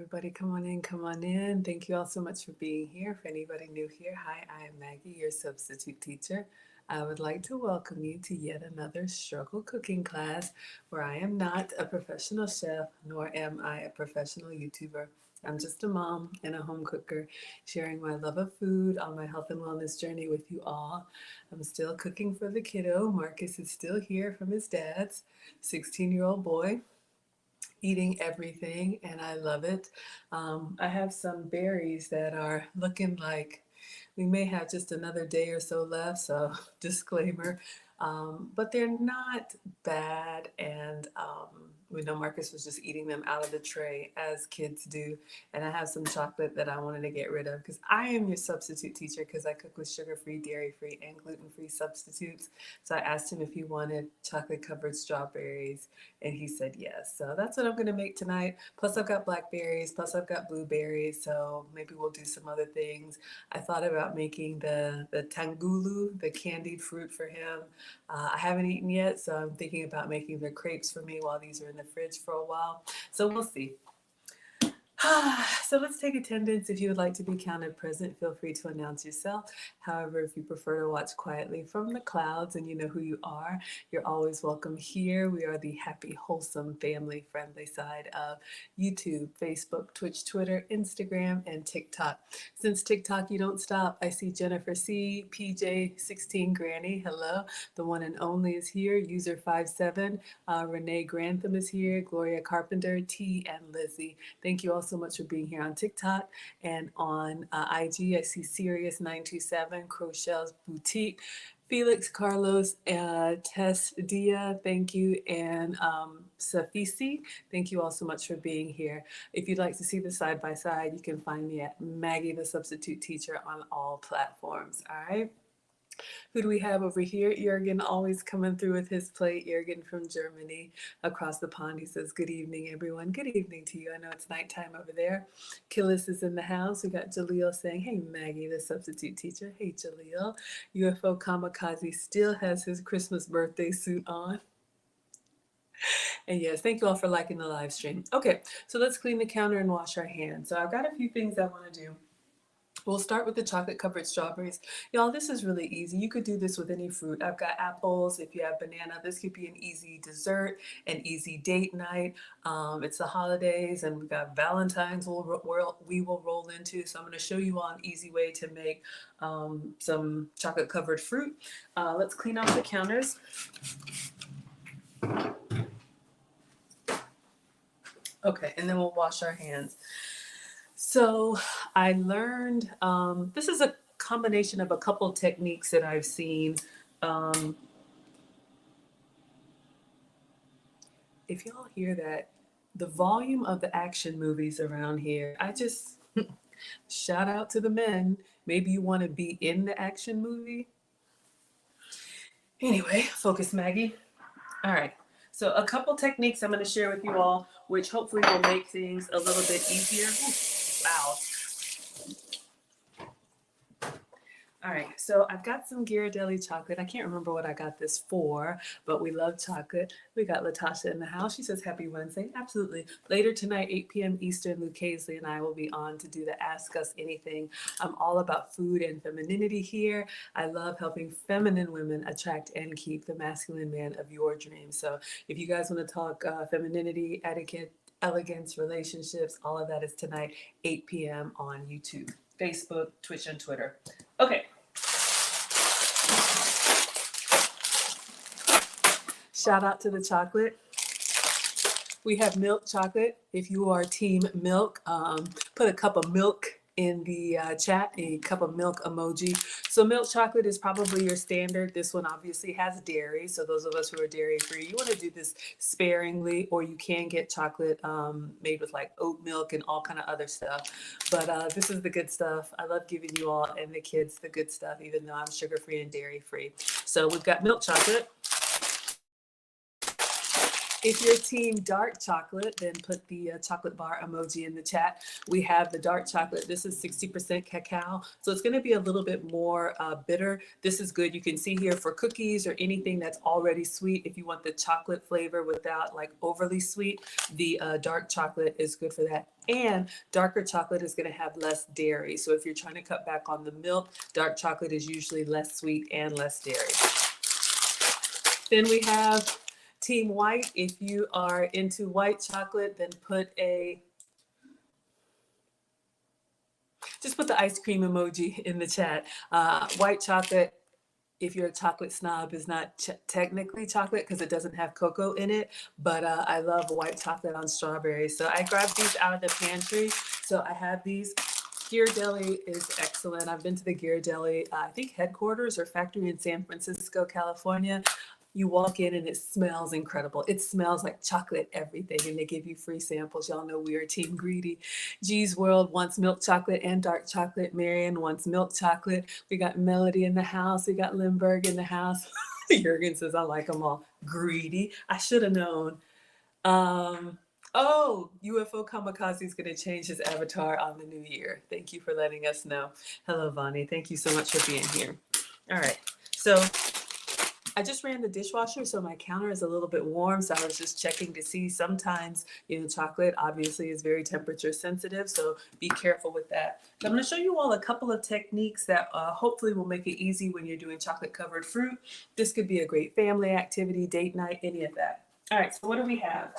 everybody. Come on in, come on in. Thank you all so much for being here. For anybody new here, hi, I am Maggie, your substitute teacher. I would like to welcome you to yet another struggle cooking class where I am not a professional chef, nor am I a professional YouTuber. I'm just a mom and a home cooker, sharing my love of food on my health and wellness journey with you all. I'm still cooking for the kiddo. Marcus is still here from his dad's 16-year-old boy, eating everything, and I love it. I have some berries that are looking like we may have just another day or so left, so disclaimer. But they're not bad, and we know Marcus was just eating them out of the tray as kids do. And I have some chocolate that I wanted to get rid of because I am your substitute teacher because I cook with sugar-free, dairy-free, and gluten-free substitutes. So I asked him if he wanted chocolate-covered strawberries, and he said yes. So that's what I'm going to make tonight. Plus I've got blackberries, plus I've got blueberries, so maybe we'll do some other things. I thought about making the tangulu, the candied fruit for him. I haven't eaten yet, so I'm thinking about making the crepes for me while these are in the fridge for a while. So we'll see. So let's take attendance. If you would like to be counted present, feel free to announce yourself. However, if you prefer to watch quietly from the clouds and you know who you are, you're always welcome here. We are the happy, wholesome, family-friendly side of YouTube, Facebook, Twitch, Twitter, Instagram, and TikTok. Since TikTok, you don't stop. I see Jennifer C, PJ16 Granny, hello. The one and only is here, user 57. Renee Grantham is here, Gloria Carpenter, T, and Lizzie. Thank you all so much for being here on TikTok and on IG. I see Sirius927, Crochel's Boutique, Felix Carlos, Tess Dia, thank you, and Safisi, thank you all so much for being here. If you'd like to see the side-by-side, you can find me at Maggie the Substitute Teacher on all platforms, all right? Who do we have over here? Jürgen always coming through with his plate. Jürgen from Germany across the pond. He says, good evening, everyone. Good evening to you. I know it's nighttime over there. Killis is in the house. We got Jaleel saying, hey, Maggie, the substitute teacher. Hey, Jaleel. UFO Kamikaze still has his Christmas birthday suit on. And yes, thank you all for liking the live stream. Okay, so let's clean the counter and wash our hands. So I've got a few things I want to do. We'll start with the chocolate-covered strawberries. Y'all, this is really easy. You could do this with any fruit. I've got apples. If you have banana, this could be an easy dessert, an easy date night. It's the holidays, and we've got Valentine's we will roll into. So I'm going to show you all an easy way to make some chocolate-covered fruit. Let's clean off the counters. Okay, and then we'll wash our hands. So I learned, this is a combination of a couple techniques that I've seen. If y'all hear that, the volume of the action movies around here, I just, shout out to the men. Maybe you want to be in the action movie. Anyway, focus, Maggie. All right. So a couple techniques I'm going to share with you all, which hopefully will make things a little bit easier. Ooh, loud. All right, so I've got some Ghirardelli chocolate. I can't remember what I got this for, but we love chocolate. We got Latasha in the house. She says, happy Wednesday. Absolutely. Later tonight, 8 p.m. Eastern, Luke Hazley and I will be on to do the Ask Us Anything. I'm all about food and femininity here. I love helping feminine women attract and keep the masculine man of your dreams. So if you guys want to talk femininity, etiquette, elegance, relationships, all of that is tonight, 8 p.m. on YouTube, Facebook, Twitch, and Twitter. Okay. Shout out to the chocolate. We have milk chocolate. If you are team milk, put a cup of milk in the chat, a cup of milk emoji. So milk chocolate is probably your standard. This one obviously has dairy. So those of us who are dairy free, you want to do this sparingly, or you can get chocolate made with like oat milk and all kind of other stuff. But this is the good stuff. I love giving you all and the kids the good stuff, even though I'm sugar free and dairy free. So we've got milk chocolate. If you're team dark chocolate, then put the chocolate bar emoji in the chat. We have the dark chocolate. This is 60% cacao, so it's going to be a little bit more bitter. This is good. You can see here for cookies or anything that's already sweet. If you want the chocolate flavor without like overly sweet, the dark chocolate is good for that. And darker chocolate is going to have less dairy. So if you're trying to cut back on the milk, dark chocolate is usually less sweet and less dairy. Then we have Team White. If you are into white chocolate, then just put the ice cream emoji in the chat. White chocolate, if you're a chocolate snob, is not technically chocolate because it doesn't have cocoa in it, but I love white chocolate on strawberries. So I grabbed these out of the pantry. So I have these. Ghirardelli is excellent. I've been to the Ghirardelli, I think headquarters or factory in San Francisco, California. You walk in and it smells incredible. It smells like chocolate everything, and they give you free samples. Y'all know we are Team Greedy. G's World wants milk chocolate and dark chocolate. Marion wants milk chocolate. We got Melody in the house. We got Lindbergh in the house. Jurgen says, I like them all. Greedy. I should have known. Oh, UFO Kamikaze is going to change his avatar on the new year. Thank you for letting us know. Hello, Vani. Thank you so much for being here. All right. So I just ran the dishwasher, so my counter is a little bit warm. So I was just checking to see. Sometimes, chocolate obviously is very temperature sensitive, so be careful with that. So I'm going to show you all a couple of techniques that hopefully will make it easy when you're doing chocolate covered fruit. This could be a great family activity, date night, any of that. All right, so what do we have?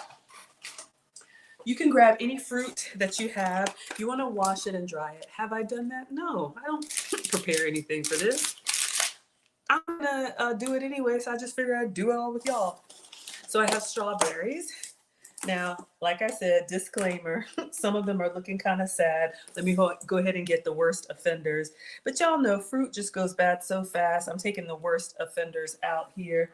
You can grab any fruit that you have. You want to wash it and dry it. Have I done that? No, I don't prepare anything for this. I'm gonna do it anyway, so I just figured I'd do it all with y'all. So I have strawberries. Now, like I said, disclaimer, some of them are looking kind of sad. Let me go ahead and get the worst offenders. But y'all know fruit just goes bad so fast. I'm taking the worst offenders out here,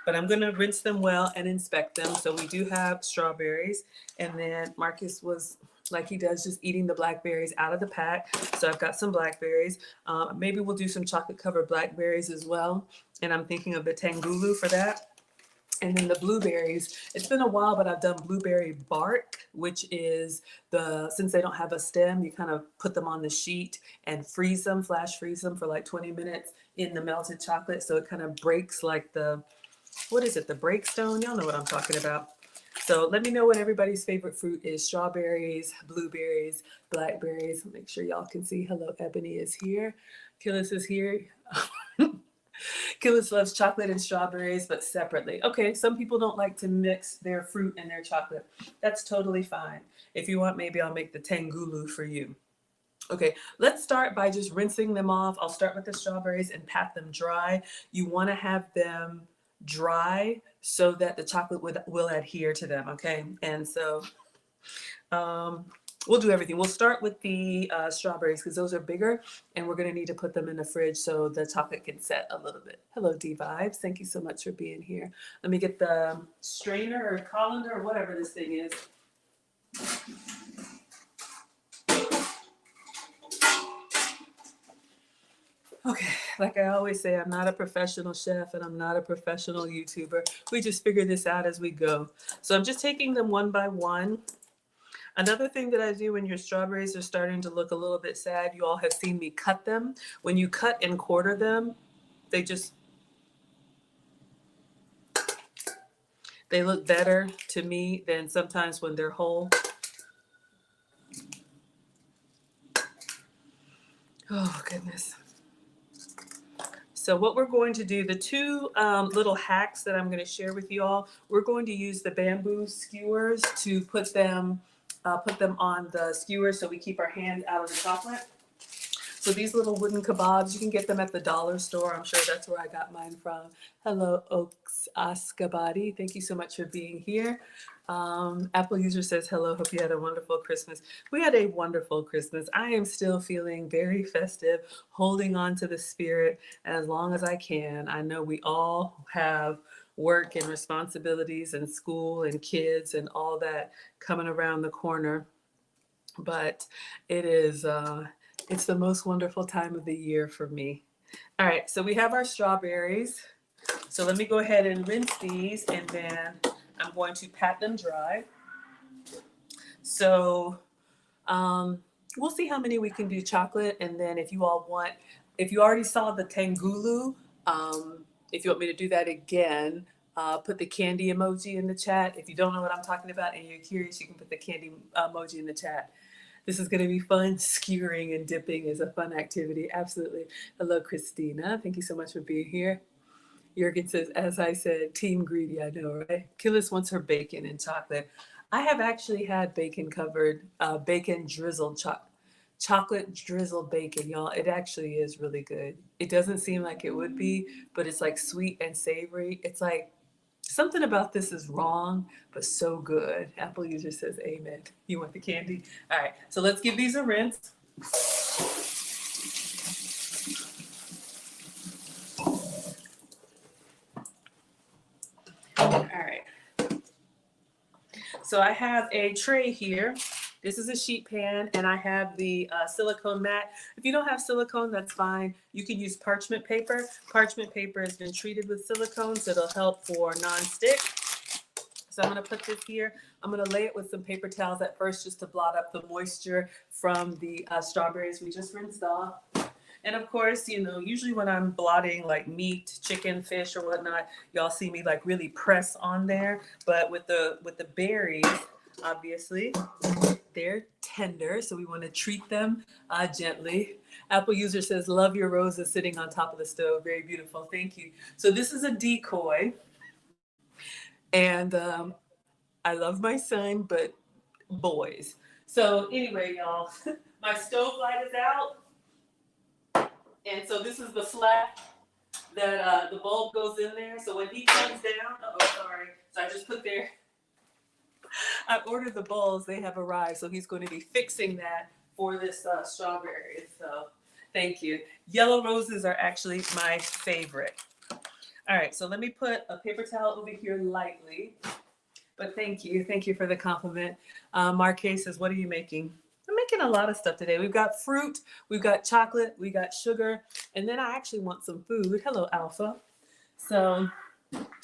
but I'm gonna rinse them well and inspect them. So we do have strawberries, and then Marcus was, like he does, just eating the blackberries out of the pack. So I've got some blackberries. Maybe we'll do some chocolate covered blackberries as well. And I'm thinking of the tangulu for that. And then the blueberries, it's been a while, but I've done blueberry bark, which is since they don't have a stem, you kind of put them on the sheet and freeze them, flash freeze them for like 20 minutes in the melted chocolate. So it kind of breaks like the breakstone? Y'all know what I'm talking about. So let me know what everybody's favorite fruit is. Strawberries, blueberries, blackberries. Make sure y'all can see. Hello, Ebony is here. Killis is here. Killis loves chocolate and strawberries, but separately. Okay, some people don't like to mix their fruit and their chocolate. That's totally fine. If you want, maybe I'll make the tangulu for you. Okay, let's start by just rinsing them off. I'll start with the strawberries and pat them dry. You want to have them dry so that the chocolate will adhere to them, okay? And so we'll do everything. We'll start with the strawberries because those are bigger, and we're going to need to put them in the fridge so the chocolate can set a little bit. Hello, D-Vibes. Thank you so much for being here. Let me get the strainer or colander or whatever this thing is. Okay, like I always say, I'm not a professional chef and I'm not a professional YouTuber. We just figure this out as we go. So I'm just taking them one by one. Another thing that I do when your strawberries are starting to look a little bit sad, you all have seen me cut them. When you cut and quarter them, they look better to me than sometimes when they're whole. Oh, goodness. So what we're going to do, the two little hacks that I'm going to share with you all, we're going to use the bamboo skewers to put them on the skewers so we keep our hands out of the chocolate. So these little wooden kebabs, you can get them at the dollar store. I'm sure that's where I got mine from. Hello, Oaks Askabadi. Thank you so much for being here. Apple user says, hello, hope you had a wonderful Christmas. We had a wonderful Christmas. I am still feeling very festive, holding on to the spirit as long as I can. I know we all have work and responsibilities and school and kids and all that coming around the corner, but it is, it's the most wonderful time of the year for me. All right, so we have our strawberries. So let me go ahead and rinse these, and then I'm going to pat them dry. So we'll see how many we can do chocolate. And then if you all want, if you already saw the tangulu, if you want me to do that again, put the candy emoji in the chat. If you don't know what I'm talking about and you're curious, you can put the candy emoji in the chat. This is going to be fun. Skewering and dipping is a fun activity. Absolutely. Hello, Christina. Thank you so much for being here. Jurgen says, as I said, team greedy, I know, right? Killis wants her bacon and chocolate. I have actually had bacon covered, bacon drizzled chocolate drizzled bacon, y'all. It actually is really good. It doesn't seem like it would be, but it's like sweet and savory. It's like something about this is wrong, but so good. Apple user says, amen. You want the candy? All right, so let's give these a rinse. All right. So I have a tray here. This is a sheet pan, and I have the silicone mat. If you don't have silicone, that's fine. You can use parchment paper. Parchment paper has been treated with silicone, so it'll help for non-stick. So I'm gonna put this here. I'm gonna lay it with some paper towels at first just to blot up the moisture from the strawberries we just rinsed off. And of course, you know, usually when I'm blotting like meat, chicken, fish, or whatnot, y'all see me like really press on there. But with the berries, obviously, they're tender, so we want to treat them gently. Apple user says, love your roses sitting on top of the stove. Very beautiful. Thank you. So this is a decoy. And I love my son, but boys. So anyway, y'all, my stove light is out. And so this is the flat that the bulb goes in there. So when he comes down, so I just put there, I ordered the bulbs, they have arrived. So he's going to be fixing that for this strawberry. So thank you. Yellow roses are actually my favorite. All right, so let me put a paper towel over here lightly. But thank you. Thank you for the compliment. Marquez says, what are you making? I'm making a lot of stuff today. We've got fruit, we've got chocolate, we got sugar, and then I actually want some food. Hello, Alpha. So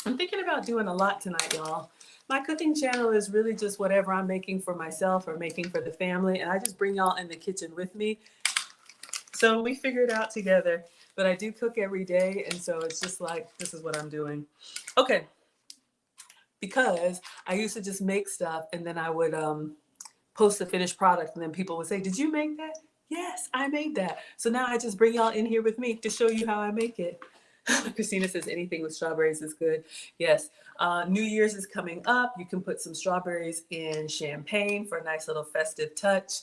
I'm thinking about doing a lot tonight, y'all. My cooking channel is really just whatever I'm making for myself or making for the family, and I just bring y'all in the kitchen with me. So we figure it out together, but I do cook every day, and so it's just like, this is what I'm doing. Okay. Because I used to just make stuff and then I would post the finished product and then people would say, did you make that? Yes, I made that. So now I just bring y'all in here with me to show you how I make it. Christina says anything with strawberries is good. Yes. New Year's is coming up. You can put some strawberries in champagne for a nice little festive touch.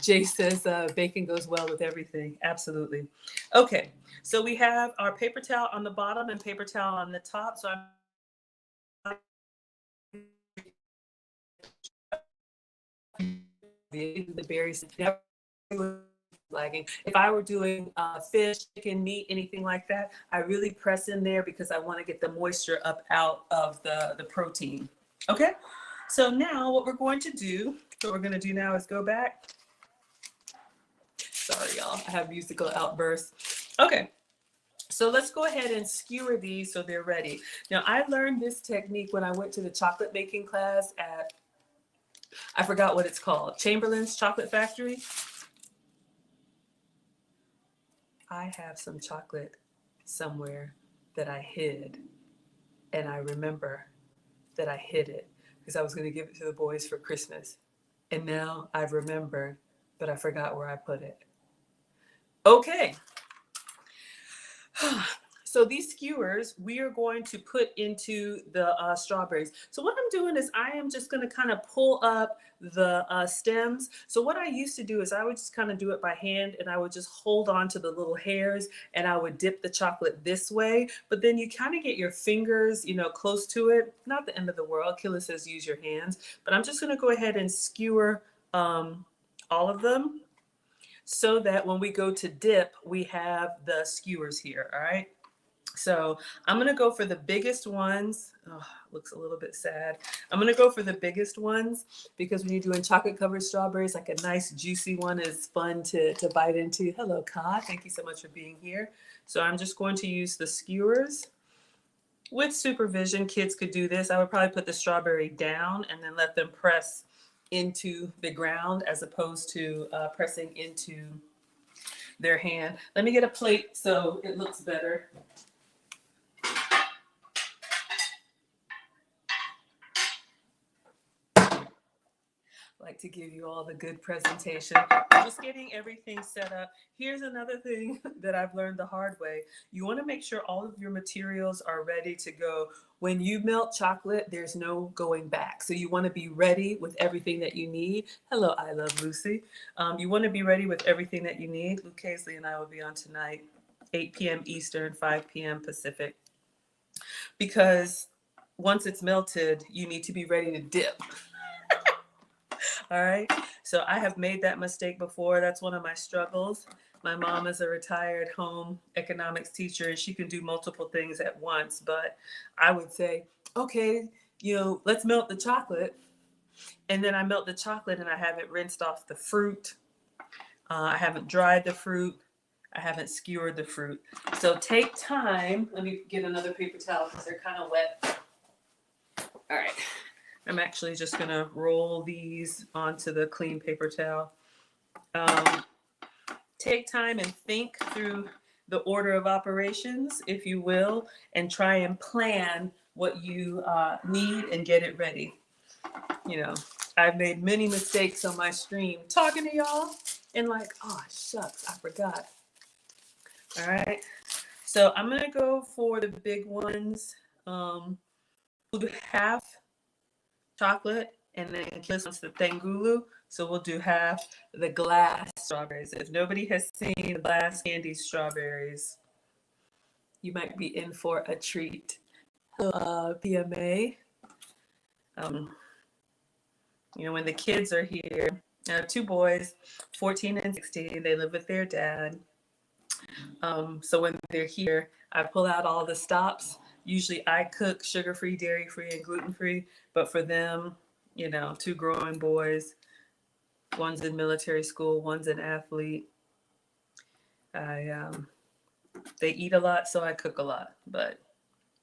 Jay says bacon goes well with everything. Absolutely. Okay. So we have our paper towel on the bottom and paper towel on the top. So I'm the berries lagging. If I were doing fish, chicken, meat, anything like that, I really press in there because I want to get the moisture up out of the protein. Okay, so now what we're going to do now is go back. Sorry, y'all, I have musical outbursts. Okay. So let's go ahead and skewer these so they're ready. Now, I learned this technique when I went to the chocolate making class at, I forgot what it's called, Chamberlain's Chocolate Factory. I have some chocolate somewhere that I hid, and I remember that I hid it because I was going to give it to the boys for Christmas. And now I've remembered, but I forgot where I put it. Okay. So these skewers, we are going to put into the strawberries. So what I'm doing is I am just going to kind of pull up the stems. So what I used to do is I would just kind of do it by hand and I would just hold on to the little hairs and I would dip the chocolate this way. But then you kind of get your fingers, you know, close to it. Not the end of the world. Killa says use your hands. But I'm just going to go ahead and skewer all of them so that when we go to dip, we have the skewers here. All right. So I'm going to go for the biggest ones. Oh, looks a little bit sad. I'm going to go for the biggest ones because when you're doing chocolate covered strawberries, like a nice juicy one is fun to bite into. Hello, Ka. Thank you so much for being here. So I'm just going to use the skewers With supervision, kids could do this. I would probably put the strawberry down and then let them press into the ground as opposed to pressing into their hand. Let me get a plate so it looks better. Like to give you all the good presentation. Just getting everything set up. Here's another thing that I've learned the hard way. You want to make sure all of your materials are ready to go. When you melt chocolate, there's no going back. So you want to be ready with everything that you need. Hello, I love Lucy. You want to be ready with everything that you need. Luke Casely and I will be on tonight, 8 p.m. Eastern, 5 p.m. Pacific. Because once it's melted, you need to be ready to dip. All right. So I have made that mistake before. That's one of my struggles. My mom is a retired home economics teacher and she can do multiple things at once. But I would say, okay, let's melt the chocolate. And then I melt the chocolate and I haven't rinsed off the fruit. I haven't dried the fruit. I haven't skewered the fruit. So take time. Let me get another paper towel because they're kind of wet. All right. I'm actually just going to roll these onto the clean paper towel. Take time and think through the order of operations, if you will, and try and plan what you need and get it ready. I've made many mistakes on my stream talking to y'all and like, oh, shucks, I forgot. All right. So I'm going to go for the big ones. We'll do half chocolate and then this one's the tangulu. So we'll do half the glass strawberries. If nobody has seen the glass candy strawberries, you might be in for a treat. Hello, PMA. When the kids are here, I have two boys, 14 and 16. They live with their dad. So when they're here, I pull out all the stops. Usually I cook sugar-free, dairy-free, and gluten-free. But for them, two growing boys, one's in military school, one's an athlete. They eat a lot, so I cook a lot. But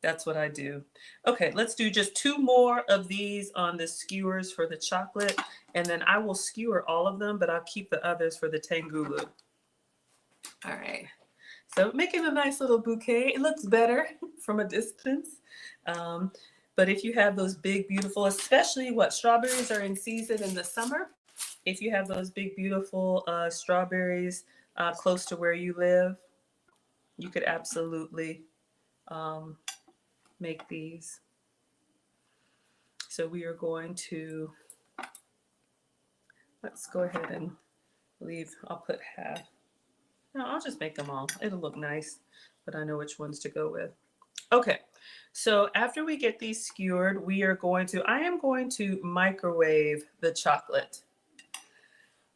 that's what I do. Okay, let's do just two more of these on the skewers for the chocolate. And then I will skewer all of them, but I'll keep the others for the tangulu. All right. So making a nice little bouquet. It looks better from a distance. But if you have those big, beautiful, especially strawberries are in season in the summer. If you have those big, beautiful strawberries close to where you live, you could absolutely make these. So we are going to, let's go ahead and I'll put half. No, I'll just make them all. It'll look nice, but I know which ones to go with. Okay, so after we get these skewered, I am going to microwave the chocolate.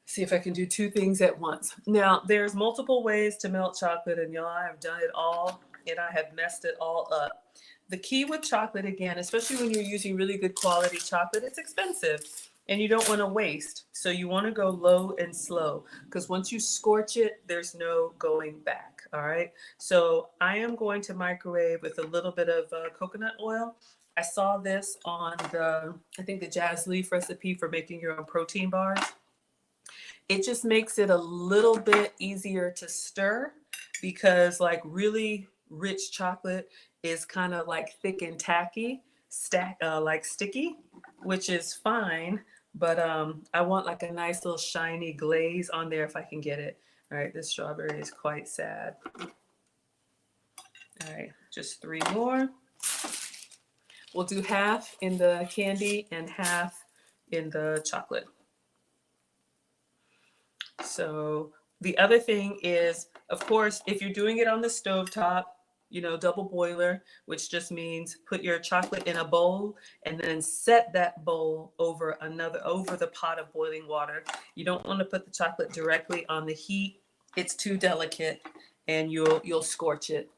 See if I can do two things at once. Now, there's multiple ways to melt chocolate, and y'all, I have done it all, and I have messed it all up. The key with chocolate, again, especially when you're using really good quality chocolate, it's expensive. And you don't want to waste. So you want to go low and slow because once you scorch it, there's no going back. All right. So I am going to microwave with a little bit of coconut oil. I saw this on I think the Jazz Leaf recipe for making your own protein bars. It just makes it a little bit easier to stir because really rich chocolate is kind of like thick and tacky, like sticky, which is fine. But I want like a nice little shiny glaze on there if I can get it. All right, this strawberry is quite sad. All right, just three more. We'll do half in the candy and half in the chocolate. So the other thing is, of course, if you're doing it on the stovetop, double boiler, which just means put your chocolate in a bowl and then set that bowl over the pot of boiling water. You don't want to put the chocolate directly on the heat. It's too delicate and you'll scorch it.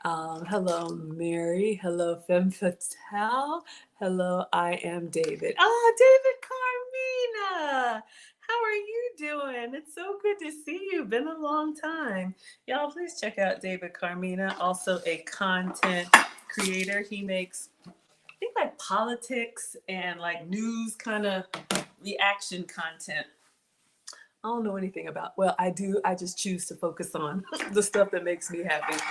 Hello, Mary. Hello, Femme Fatale. Hello, I am David. David Carmina. How are you doing? It's so good good to see you. Been a long time. Y'all, please check out David Carmina, also a content creator. He makes, I think, like politics and like news kind of reaction content. I don't know anything about, well, I do. I just choose to focus on the stuff that makes me happy.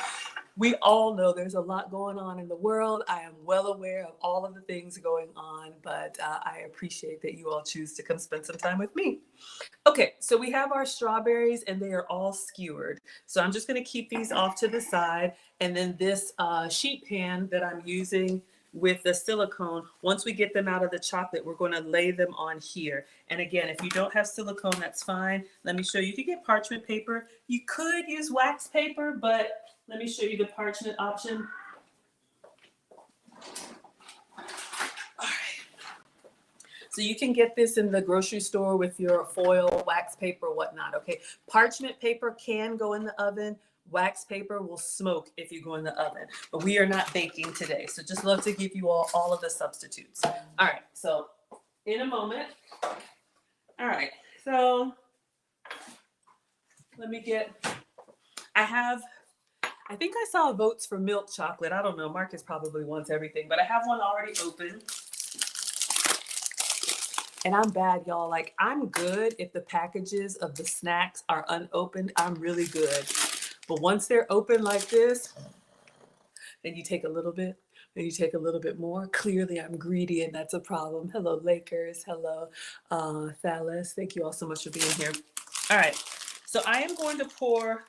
We all know there's a lot going on in the world. I am well aware of all of the things going on, but I appreciate that you all choose to come spend some time with me. Okay, so we have our strawberries and they are all skewered. So I'm just going to keep these off to the side. And then this sheet pan that I'm using with the silicone, once we get them out of the chocolate, we're going to lay them on here. And again, if you don't have silicone, that's fine. Let me show you. You can get parchment paper. You could use wax paper, but let me show you the parchment option. So you can get this in the grocery store with your foil, wax paper, whatnot, okay? Parchment paper can go in the oven. Wax paper will smoke if you go in the oven. But we are not baking today, so just love to give you all of the substitutes. All right, so in a moment. All right, so let me get, I think I saw votes for milk chocolate. I don't know, Marcus probably wants everything, but I have one already open. And I'm bad, y'all. Like, I'm good if the packages of the snacks are unopened. I'm really good. But once they're open like this, then you take a little bit, then you take a little bit more. Clearly, I'm greedy, and that's a problem. Hello, Lakers. Hello, Thales. Thank you all so much for being here. All right. So I am going to pour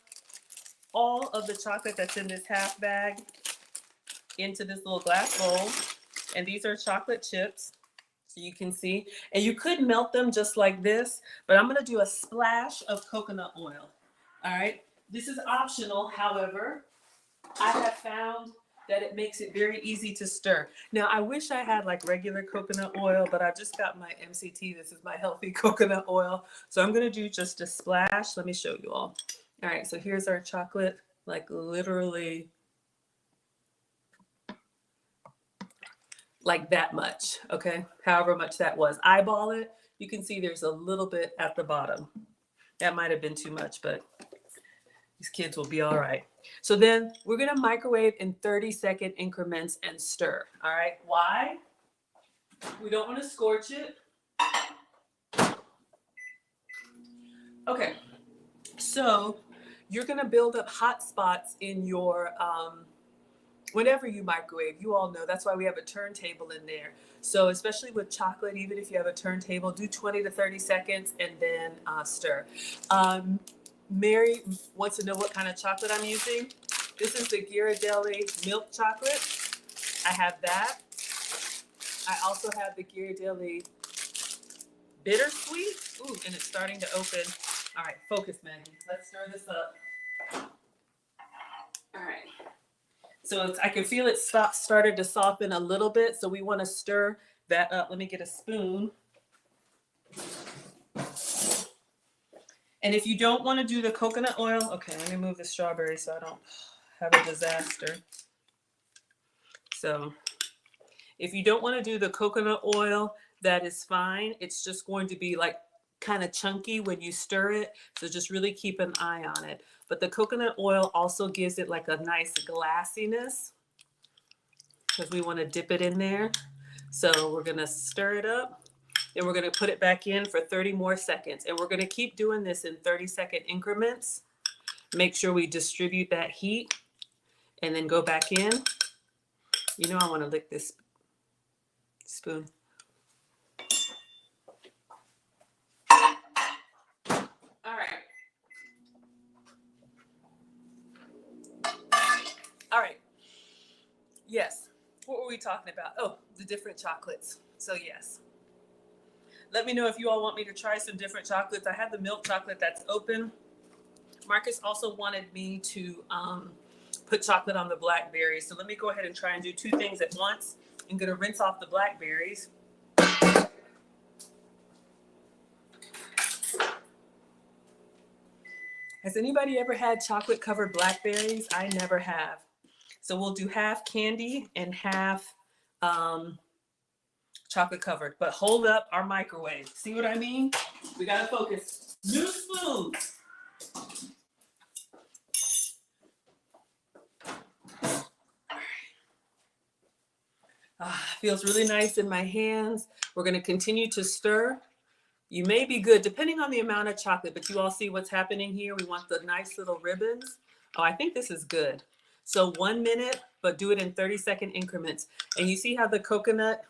all of the chocolate that's in this half bag into this little glass bowl. And these are chocolate chips. So you can see, and you could melt them just like this, but I'm going to do a splash of coconut oil. All right. This is optional. However, I have found that it makes it very easy to stir. Now, I wish I had like regular coconut oil, but I just got my MCT. This is my healthy coconut oil. So I'm going to do just a splash. Let me show you all. All right. So here's our chocolate, like literally like that much, okay? However much that was. Eyeball it. You can see there's a little bit at the bottom. That might have been too much, but these kids will be all right. So then we're gonna microwave in 30-second increments and stir, all right? Why? We don't wanna scorch it. Okay, so you're gonna build up hot spots in your, whenever you microwave. You all know that's why we have a turntable in there. So especially with chocolate, even if you have a turntable, do 20 to 30 seconds and then stir. Mary wants to know what kind of chocolate I'm using. This is the Ghirardelli milk chocolate. I have that. I also have the Ghirardelli bittersweet. Ooh, and it's starting to open. All right, focus, Maggie. Let's stir this up. All right. So I can feel it started to soften a little bit. So we want to stir that up. Let me get a spoon. And if you don't want to do the coconut oil, okay, let me move the strawberry so I don't have a disaster. So if you don't want to do the coconut oil, that is fine. It's just going to be like kind of chunky when you stir it. So just really keep an eye on it. But the coconut oil also gives it like a nice glassiness because we want to dip it in there. So we're going to stir it up. Then we're going to put it back in for 30 more seconds. And we're going to keep doing this in 30-second increments. Make sure we distribute that heat and then go back in. You know I want to lick this spoon. All right. All right. Yes. What were we talking about? Oh, the different chocolates. So yes. Let me know if you all want me to try some different chocolates. I have the milk chocolate that's open. Marcus also wanted me to put chocolate on the blackberries. So let me go ahead and try and do two things at once. I'm going to rinse off the blackberries. Has anybody ever had chocolate covered blackberries? I never have. So we'll do half candy and half chocolate covered, but hold up our microwave. See what I mean? We gotta focus. New spoon. Feels really nice in my hands. We're going to continue to stir. You may be good depending on the amount of chocolate, but you all see what's happening here. We want the nice little ribbons. Oh, I think this is good. So 1 minute, but do it in 30-second increments. And you see how the coconut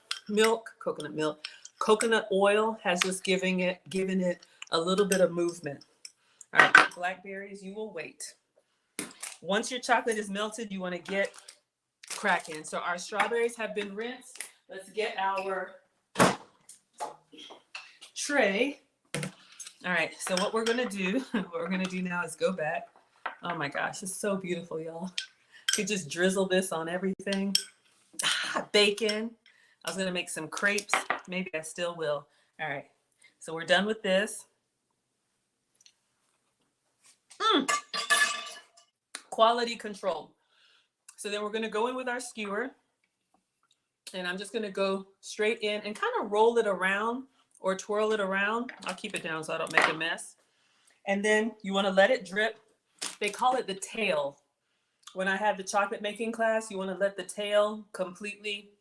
oil has just given it a little bit of movement. All right, blackberries, you will wait. Once your chocolate is melted, you want to get cracking. So our strawberries have been rinsed. Let's get our tray. All right, so what we're gonna do now is go back. Oh my gosh, it's so beautiful, y'all. You could just drizzle this on everything. Bacon. I was gonna make some crepes. Maybe I still will. All right, so we're done with this. Quality control. So then we're gonna go in with our skewer, and I'm just gonna go straight in and kind of roll it around or twirl it around. I'll keep it down so I don't make a mess. And then you want to let it drip. They call it the tail. When I had the chocolate making class, you want to let the tail completely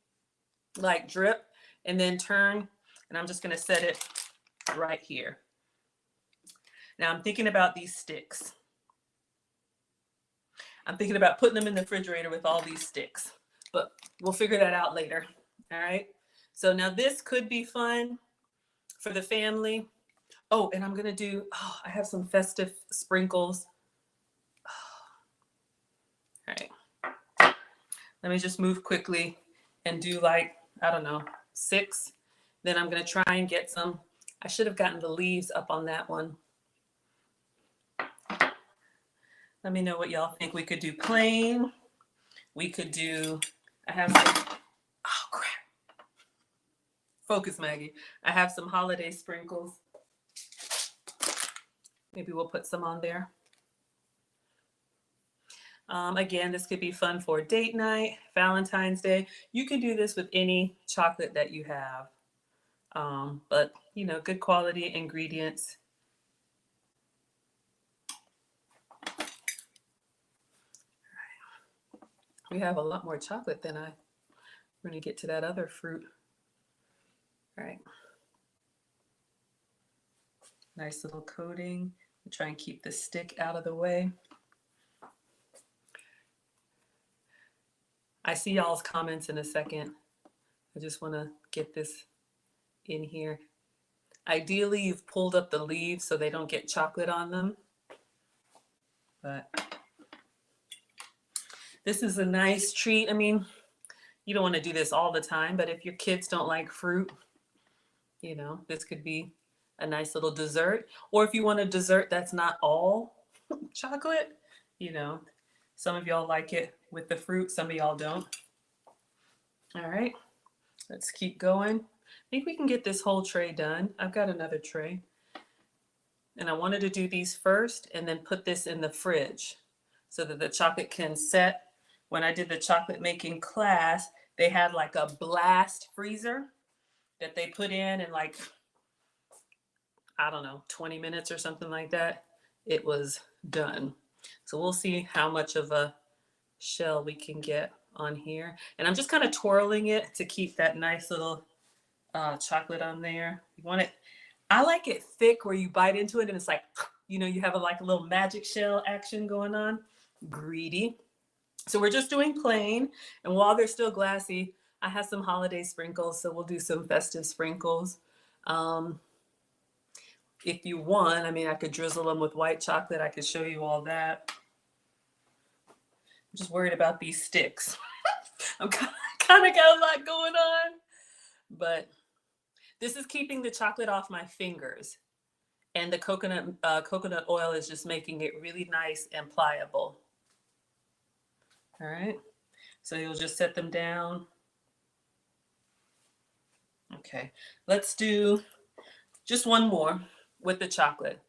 like drip and then turn. And I'm just going to set it right here. Now I'm thinking about these sticks. I'm thinking about putting them in the refrigerator with all these sticks, but we'll figure that out later. All right. So now this could be fun for the family. Oh, and I'm going to do, I have some festive sprinkles. All right. Let me just move quickly and do like, I don't know, 6. Then I'm going to try and get some. I should have gotten the leaves up on that one. Let me know what y'all think. We could do plain. We could do, I have some, oh crap. Focus, Maggie. I have some holiday sprinkles. Maybe we'll put some on there. Again, this could be fun for date night, Valentine's Day. You can do this with any chocolate that you have. But, you know, good quality ingredients. We have a lot more chocolate than we're going to get to that other fruit. All right. Nice little coating. Try and keep the stick out of the way. I see y'all's comments in a second. I just want to get this in here. Ideally, you've pulled up the leaves so they don't get chocolate on them. But this is a nice treat. I mean, you don't want to do this all the time, but if your kids don't like fruit, you know, this could be a nice little dessert. Or if you want a dessert that's not all chocolate, you know, some of y'all like it with the fruit, some of y'all don't. All right, let's keep going. I think we can get this whole tray done. I've got another tray. And I wanted to do these first and then put this in the fridge so that the chocolate can set. When I did the chocolate making class, they had like a blast freezer that they put in like, I don't know, 20 minutes or something like that. It was done. So we'll see how much of a shell we can get on here. And I'm just kind of twirling it to keep that nice little chocolate on there. You want it, I like it thick where you bite into it and it's like, you know, you have like a little magic shell action going on. Greedy. So we're just doing plain. And while they're still glassy, I have some holiday sprinkles. So we'll do some festive sprinkles. If you want, I mean, I could drizzle them with white chocolate. I could show you all that. I'm just worried about these sticks. I'm kind of got a lot going on, but this is keeping the chocolate off my fingers. And the coconut oil is just making it really nice and pliable. All right, so you'll just set them down. Okay, let's do just one more with the chocolate,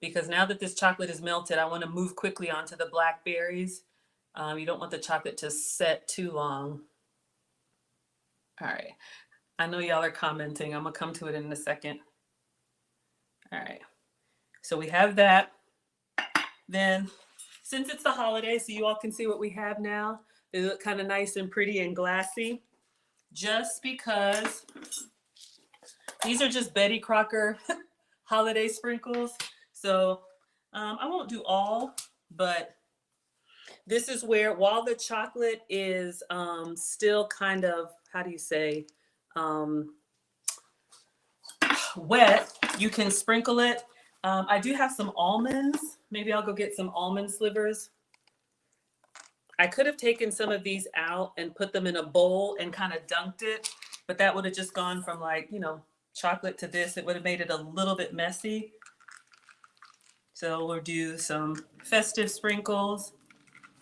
because now that this chocolate is melted, I want to move quickly onto the blackberries. You don't want the chocolate to set too long. All right, I know y'all are commenting. I'm gonna come to it in a second. All right, so we have that. Then, since it's the holiday, so you all can see what we have now, they look kind of nice and pretty and glassy. Just because these are just Betty Crocker holiday sprinkles. So I won't do all, but this is where, while the chocolate is still kind of, how do you say, um, wet, you can sprinkle it. I do have some almonds. Maybe I'll go get some almond slivers. I could have taken some of these out and put them in a bowl and kind of dunked it, but that would have just gone from, like, you know, chocolate to this. It would have made it a little bit messy. So we'll do some festive sprinkles.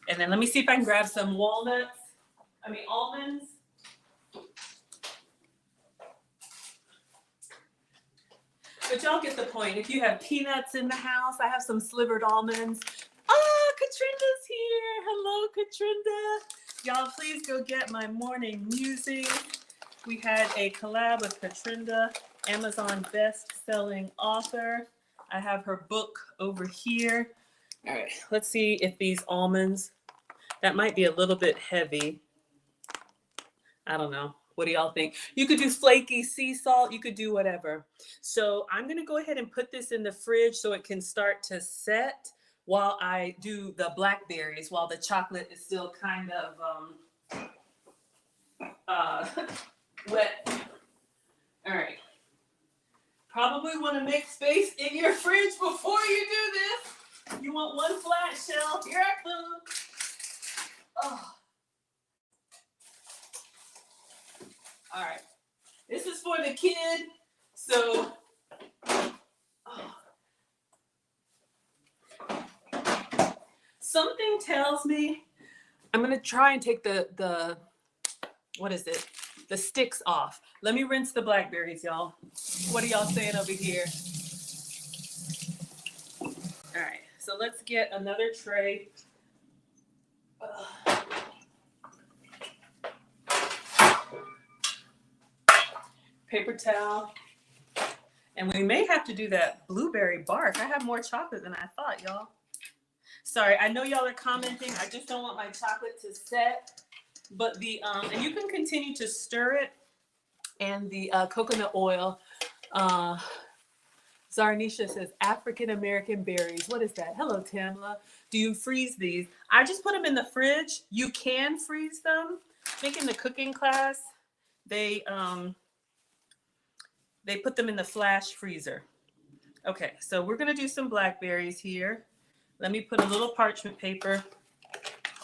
And then let me see if I can grab some almonds. But y'all get the point. If you have peanuts in the house, I have some slivered almonds. Oh, Katrinda's here. Hello, Katrinda. Y'all, please go get my morning music. We had a collab with Katrinda, Amazon best-selling author. I have her book over here. All right, let's see if these almonds, that might be a little bit heavy. I don't know. What do y'all think? You could do flaky sea salt. You could do whatever. So I'm going to go ahead and put this in the fridge so it can start to set while I do the blackberries, while the chocolate is still kind of wet. All right. Probably want to make space in your fridge before you do this. You want one flat shelf. Here I come. Oh. All right. This is for the kid. So, something tells me I'm going to try and take the what is it? The sticks off. Let me rinse the blackberries, y'all. What are y'all saying over here? All right. So let's get another tray. Paper towel. And we may have to do that blueberry bark. I have more chocolate than I thought, y'all. Sorry, I know y'all are commenting. I just don't want my chocolate to set. But the, and you can continue to stir it. And the coconut oil. Zarnisha says, African-American berries. What is that? Hello, Tamla. Do you freeze these? I just put them in the fridge. You can freeze them. I think in the cooking class, they put them in the flash freezer. Okay, so we're gonna do some blackberries here. Let me put a little parchment paper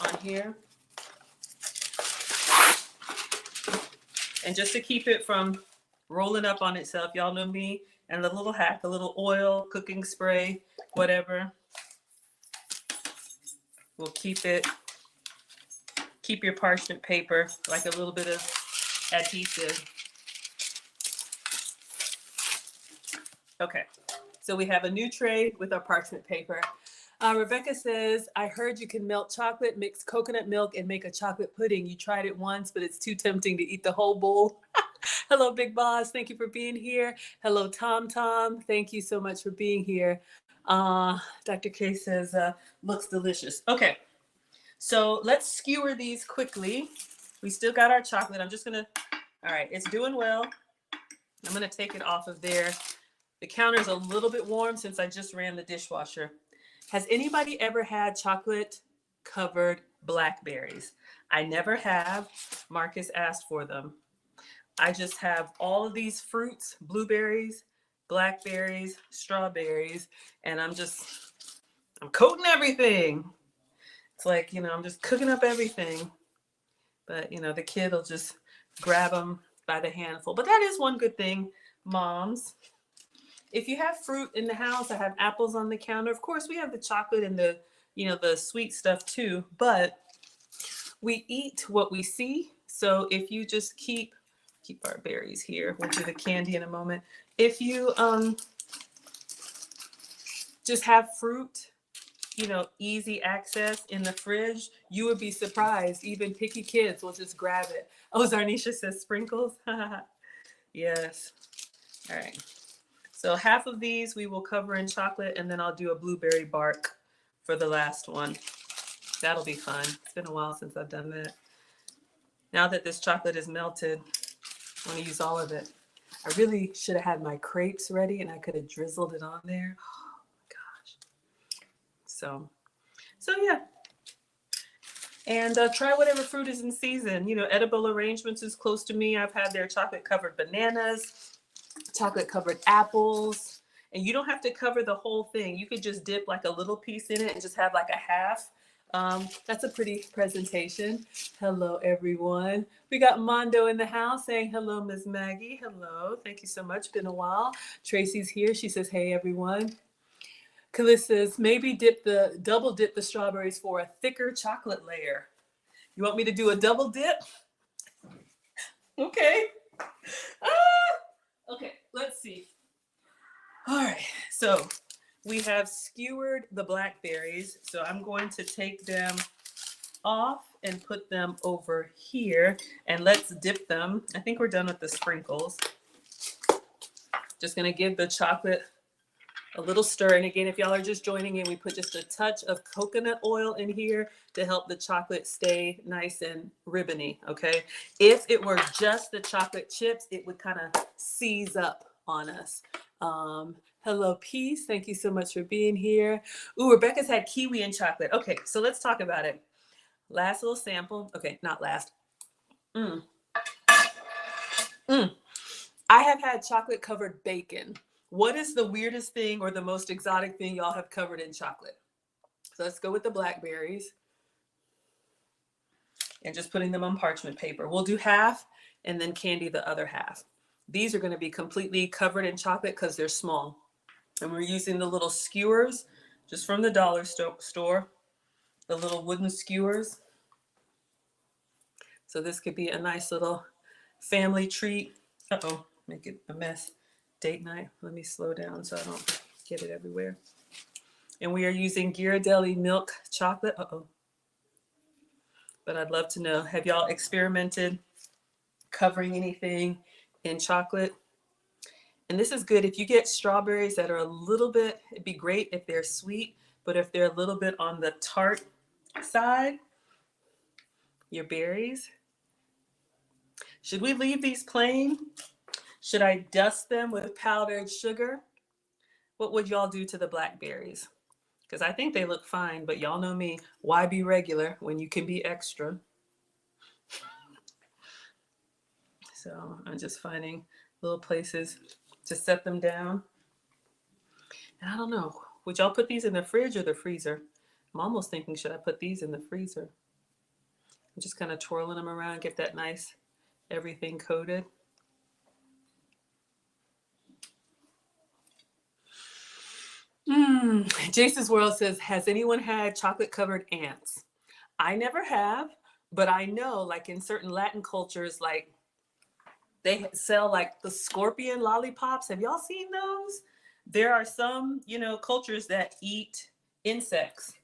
on here. And just to keep it from rolling up on itself, y'all know me, and the little hack, a little oil, cooking spray, whatever. We'll keep your parchment paper like a little bit of adhesive. Okay, so we have a new tray with our parchment paper. Rebecca says, I heard you can melt chocolate, mix coconut milk, and make a chocolate pudding. You tried it once, but it's too tempting to eat the whole bowl. Hello, Big Boss. Thank you for being here. Hello, Tom Tom. Thank you so much for being here. Dr. K says, looks delicious. Okay, so let's skewer these quickly. We still got our chocolate. I'm just going to, all right, it's doing well. I'm going to take it off of there. The counter's a little bit warm since I just ran the dishwasher. Has anybody ever had chocolate covered blackberries? I never have. Marcus asked for them. I just have all of these fruits, blueberries, blackberries, strawberries, and I'm coating everything. It's like, I'm just cooking up everything. But, the kid will just grab them by the handful. But that is one good thing, moms. If you have fruit in the house, I have apples on the counter. Of course, we have the chocolate and the sweet stuff too, but we eat what we see. So if you just keep our berries here, we'll do the candy in a moment. If you just have fruit, easy access in the fridge, you would be surprised. Even picky kids will just grab it. Oh, Zarnisha says sprinkles. Yes. All right. So half of these we will cover in chocolate, and then I'll do a blueberry bark for the last one. That'll be fun. It's been a while since I've done that. Now that this chocolate is melted, I want to use all of it. I really should have had my crepes ready and I could have drizzled it on there. Oh gosh. So yeah. And try whatever fruit is in season. You know, Edible Arrangements is close to me. I've had their chocolate covered bananas, chocolate covered apples. And you don't have to cover the whole thing. You could just dip like a little piece in it and just have like a half. That's a pretty presentation. Hello, everyone. We got Mondo in the house saying hello, Miss Maggie. Hello. Thank you so much. Been a while. Tracy's here. She says, hey, everyone. Kalis says, maybe double dip the strawberries for a thicker chocolate layer. You want me to do a double dip? Okay. Okay, let's see. All right, so we have skewered the blackberries. So I'm going to take them off and put them over here. And let's dip them. I think we're done with the sprinkles. Just gonna give the chocolate a little stir. And again, if y'all are just joining in, we put just a touch of coconut oil in here to help the chocolate stay nice and ribbony, okay? If it were just the chocolate chips, it would kind of seize up on us. Hello, Peace. Thank you so much for being here. Ooh, Rebecca's had kiwi and chocolate. Okay, so let's talk about it. Last little sample. Okay, not last. I have had chocolate covered bacon. What is the weirdest thing or the most exotic thing y'all have covered in chocolate? So let's go with the blackberries. And just putting them on parchment paper. We'll do half and then candy the other half. These are going to be completely covered in chocolate because they're small. And we're using the little skewers just from the dollar store, the little wooden skewers. So this could be a nice little family treat. Uh-oh, make it a mess. Date night. Let me slow down so I don't get it everywhere. And we are using Ghirardelli milk chocolate. Uh-oh. But I'd love to know, have y'all experimented covering anything in chocolate? And this is good if you get strawberries that are a little bit, it'd be great if they're sweet, but if they're a little bit on the tart side, your berries. Should we leave these plain? Should I dust them with powdered sugar? What would y'all do to the blackberries? Because I think they look fine, but y'all know me. Why be regular when you can be extra? So I'm just finding little places to set them down. And I don't know, would y'all put these in the fridge or the freezer? I'm almost thinking, should I put these in the freezer? I'm just kind of twirling them around, get that nice everything coated. Jason's World says, has anyone had chocolate covered ants? I never have, but I know like in certain Latin cultures, like they sell like the scorpion lollipops. Have y'all seen those? There are some, cultures that eat insects.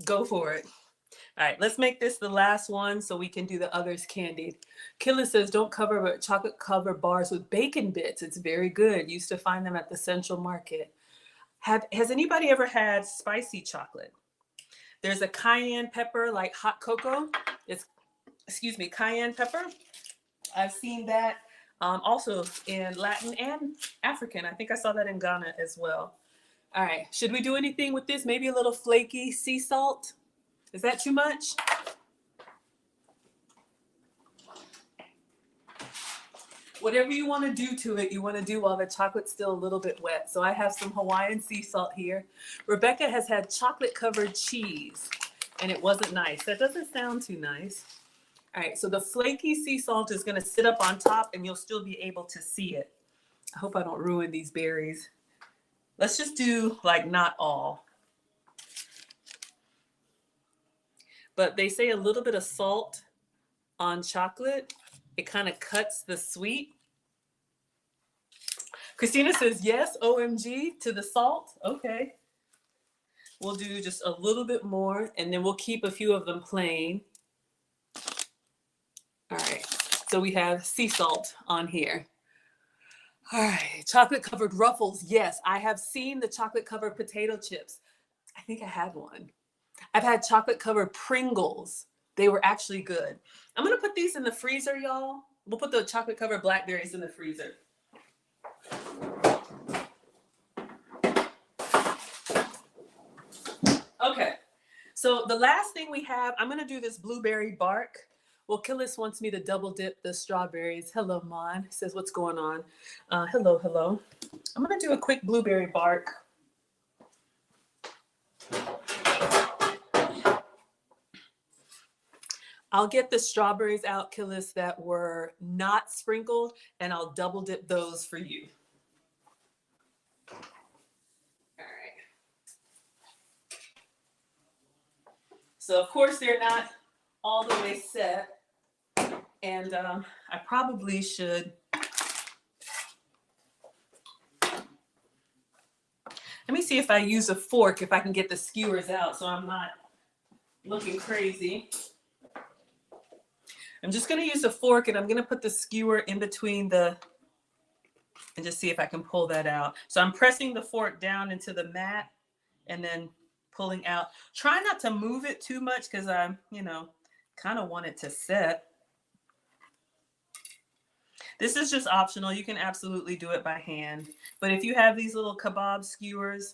Go for it. All right, let's make this the last one so we can do the others candied. Killa says, don't cover chocolate covered bars with bacon bits. It's very good. Used to find them at the Central Market. Has anybody ever had spicy chocolate? There's a cayenne pepper, like hot cocoa. It's, cayenne pepper. I've seen that also in Latin and African. I think I saw that in Ghana as well. All right, should we do anything with this? Maybe a little flaky sea salt? Is that too much? Whatever you want to do to it, you want to do while the chocolate's still a little bit wet. So I have some Hawaiian sea salt here. Rebecca has had chocolate covered cheese and it wasn't nice. That doesn't sound too nice. All right, so the flaky sea salt is going to sit up on top and you'll still be able to see it. I hope I don't ruin these berries. Let's just do like not all. But they say a little bit of salt on chocolate, it kind of cuts the sweet. Christina says, yes, OMG to the salt. Okay. We'll do just a little bit more and then we'll keep a few of them plain. All right. So we have sea salt on here. All right. Chocolate covered ruffles. Yes, I have seen the chocolate covered potato chips. I think I had one. I've had chocolate covered Pringles. They were actually good. I'm gonna put these in the freezer, y'all. We'll put the chocolate covered blackberries in the freezer. Okay, so the last thing we have, I'm gonna do this blueberry bark. Well, Killis wants me to double dip the strawberries. Hello, Mon. He says, what's going on? Hello, hello. I'm gonna do a quick blueberry bark. I'll get the strawberries out, Killis, that were not sprinkled, and I'll double dip those for you. All right. So, of course, they're not all the way set. And I probably should. Let me see if I use a fork, if I can get the skewers out so I'm not looking crazy. I'm just going to use a fork, and I'm going to put the skewer in between and just see if I can pull that out. So I'm pressing the fork down into the mat and then pulling out. Try not to move it too much because I'm, kind of want it to set. This is just optional. You can absolutely do it by hand. But if you have these little kebab skewers,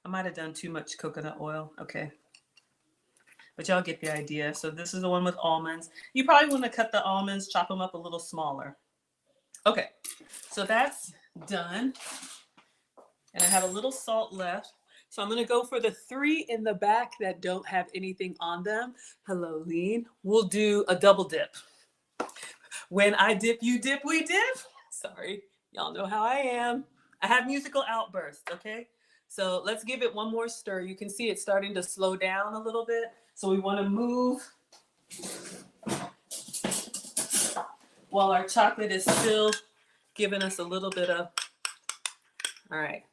I might have done too much coconut oil. Okay. But y'all get the idea. So this is the one with almonds. You probably want to cut the almonds, chop them up a little smaller. Okay, so that's done. And I have a little salt left. So I'm going to go for the 3 in the back that don't have anything on them. Hello, Lean. We'll do a double dip. When I dip, you dip, we dip. Sorry, y'all know how I am. I have musical outbursts, okay? So let's give it one more stir. You can see it's starting to slow down a little bit. So we want to move while our chocolate is still giving us a little bit of, all right.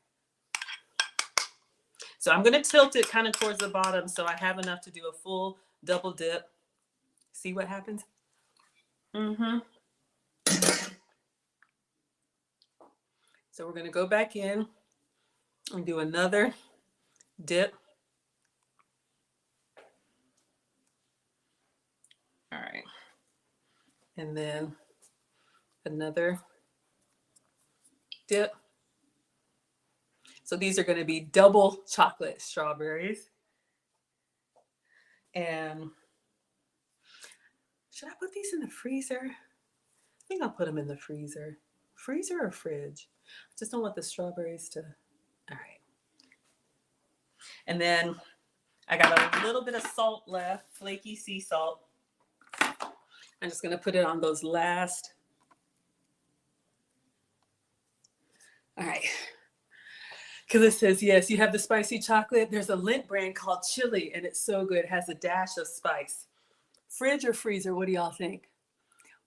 So I'm going to tilt it kind of towards the bottom so I have enough to do a full double dip. See what happens? Mm-hmm. So we're going to go back in and do another dip. All right. And then another dip. So these are going to be double chocolate strawberries. And should I put these in the freezer? I think I'll put them in the freezer. Freezer or fridge? I just don't want the strawberries to, all right. And then I got a little bit of salt left, flaky sea salt. I'm just going to put it on those last. All right. Killa says, yes, you have the spicy chocolate. There's a Lindt brand called Chili, and it's so good. It has a dash of spice. Fridge or freezer? What do y'all think?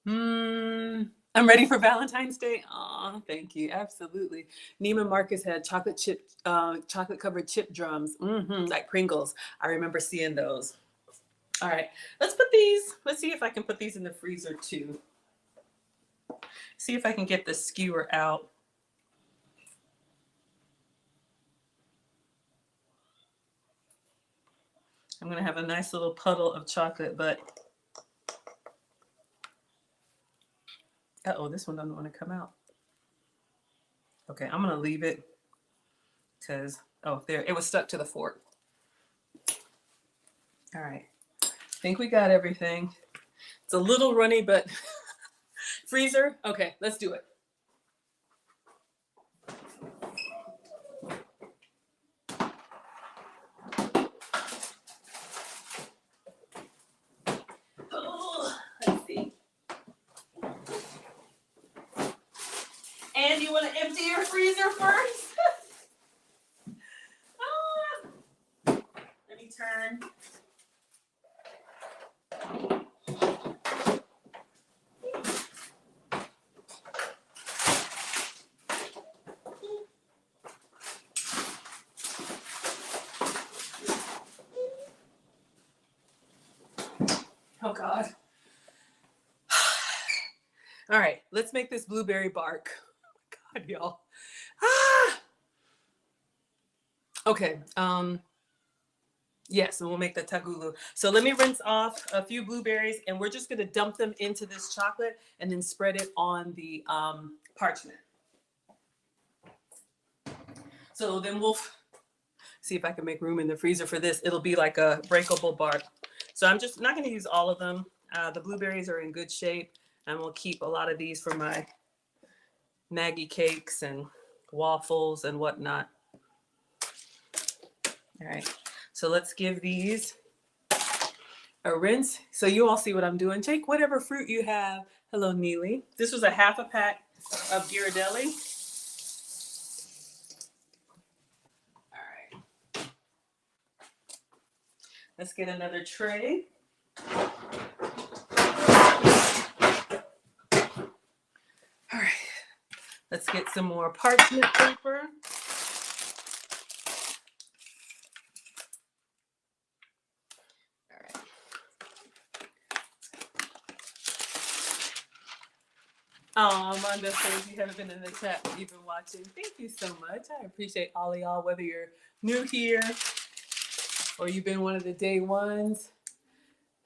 I'm ready for Valentine's Day. Oh, thank you. Absolutely. Neiman Marcus had chocolate covered chip drums, like Pringles. I remember seeing those. All right, let's see if I can put these in the freezer too. See if I can get the skewer out. I'm gonna have a nice little puddle of chocolate, but uh-oh, this one doesn't want to come out. Okay, I'm gonna leave it because, oh, there, it was stuck to the fork. All right, I think we got everything. It's a little runny, but freezer? Okay, let's do it. Oh, let's see. And you want to empty your freezer first? Let me turn. Oh, God. All right, let's make this blueberry bark. Oh, my God, y'all. Okay. Yes, and we'll make the tagulu. So let me rinse off a few blueberries, and we're just going to dump them into this chocolate and then spread it on the parchment. So then we'll see if I can make room in the freezer for this. It'll be like a breakable bar. So I'm just not going to use all of them. The blueberries are in good shape, and we'll keep a lot of these for my Maggie cakes and waffles and whatnot. All right, so let's give these a rinse. So you all see what I'm doing. Take whatever fruit you have. Hello, Neely. This was a half a pack of Ghirardelli. All right. Let's get another tray. All right. Let's get some more parchment paper. All right. Oh, Amanda says you haven't been in the chat, but you've been watching. Thank you so much. I appreciate all of y'all, whether you're new here or you've been one of the day ones.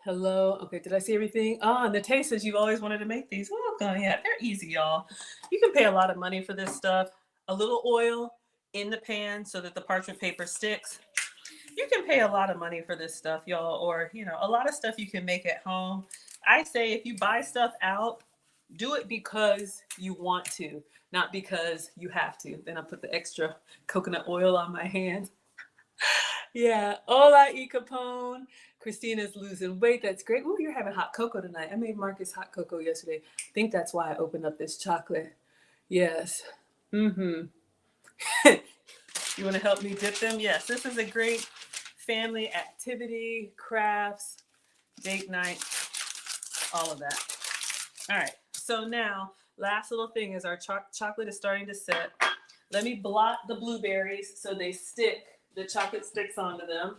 Hello. Okay, did I see everything? Oh, and the taste says you've always wanted to make these. Welcome. Yeah, they're easy, y'all. You can pay a lot of money for this stuff. A little oil in the pan so that the parchment paper sticks. You can pay a lot of money for this stuff, y'all, or, a lot of stuff you can make at home. I say if you buy stuff out, do it because you want to, not because you have to. Then I put the extra coconut oil on my hands. Yeah. Hola, E Capone. Christina's losing weight. That's great. Ooh, you're having hot cocoa tonight. I made Marcus hot cocoa yesterday. I think that's why I opened up this chocolate. Yes. Mm-hmm. You want to help me dip them? Yes. This is a great family activity, crafts, date night, all of that. All right. So now, last little thing is our chocolate is starting to set. Let me blot the blueberries so they stick. The chocolate sticks onto them.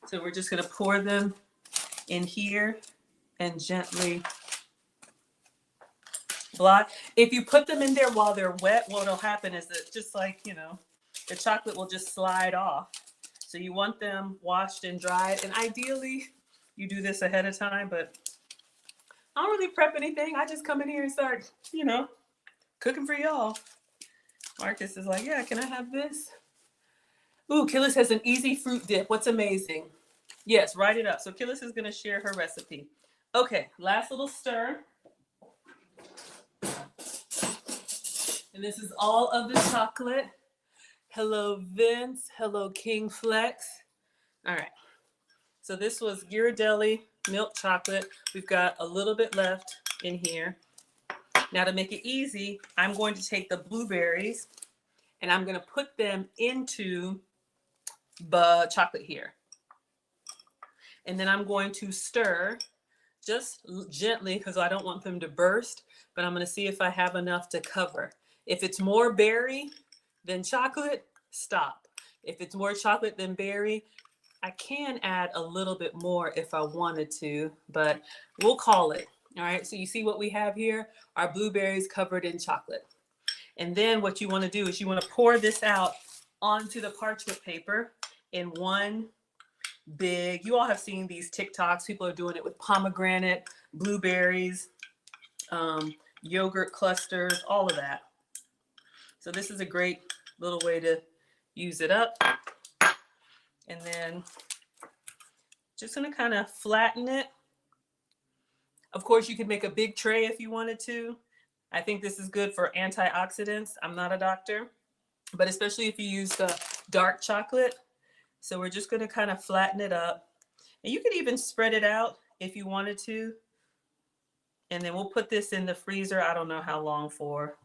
So we're just going to pour them in here and gently blot. If you put them in there while they're wet, what'll happen is that just like, the chocolate will just slide off. So you want them washed and dried. And ideally, you do this ahead of time, but I don't really prep anything. I just come in here and start, cooking for y'all. Marcus is like, yeah, can I have this? Ooh, Killis has an easy fruit dip. What's amazing? Yes, write it up. So Killis is going to share her recipe. Okay, last little stir. And this is all of the chocolate. Hello, Vince. Hello, King Flex. All right. So this was Ghirardelli milk chocolate. We've got a little bit left in here. Now to make it easy, I'm going to take the blueberries and I'm going to put them into the chocolate here. And then I'm going to stir just gently because I don't want them to burst, but I'm going to see if I have enough to cover. If it's more berry than chocolate, stop. If it's more chocolate than berry, I can add a little bit more if I wanted to, but we'll call it. All right, so you see what we have here? Our blueberries covered in chocolate. And then what you want to do is you want to pour this out onto the parchment paper in one big, you all have seen these TikToks. People are doing it with pomegranate, blueberries, yogurt clusters, all of that. So this is a great little way to use it up. And then just going to kind of flatten it. Of course, you could make a big tray if you wanted to. I think this is good for antioxidants. I'm not a doctor, but especially if you use the dark chocolate. So we're just going to kind of flatten it up. And you could even spread it out if you wanted to. And then we'll put this in the freezer. I don't know how long for.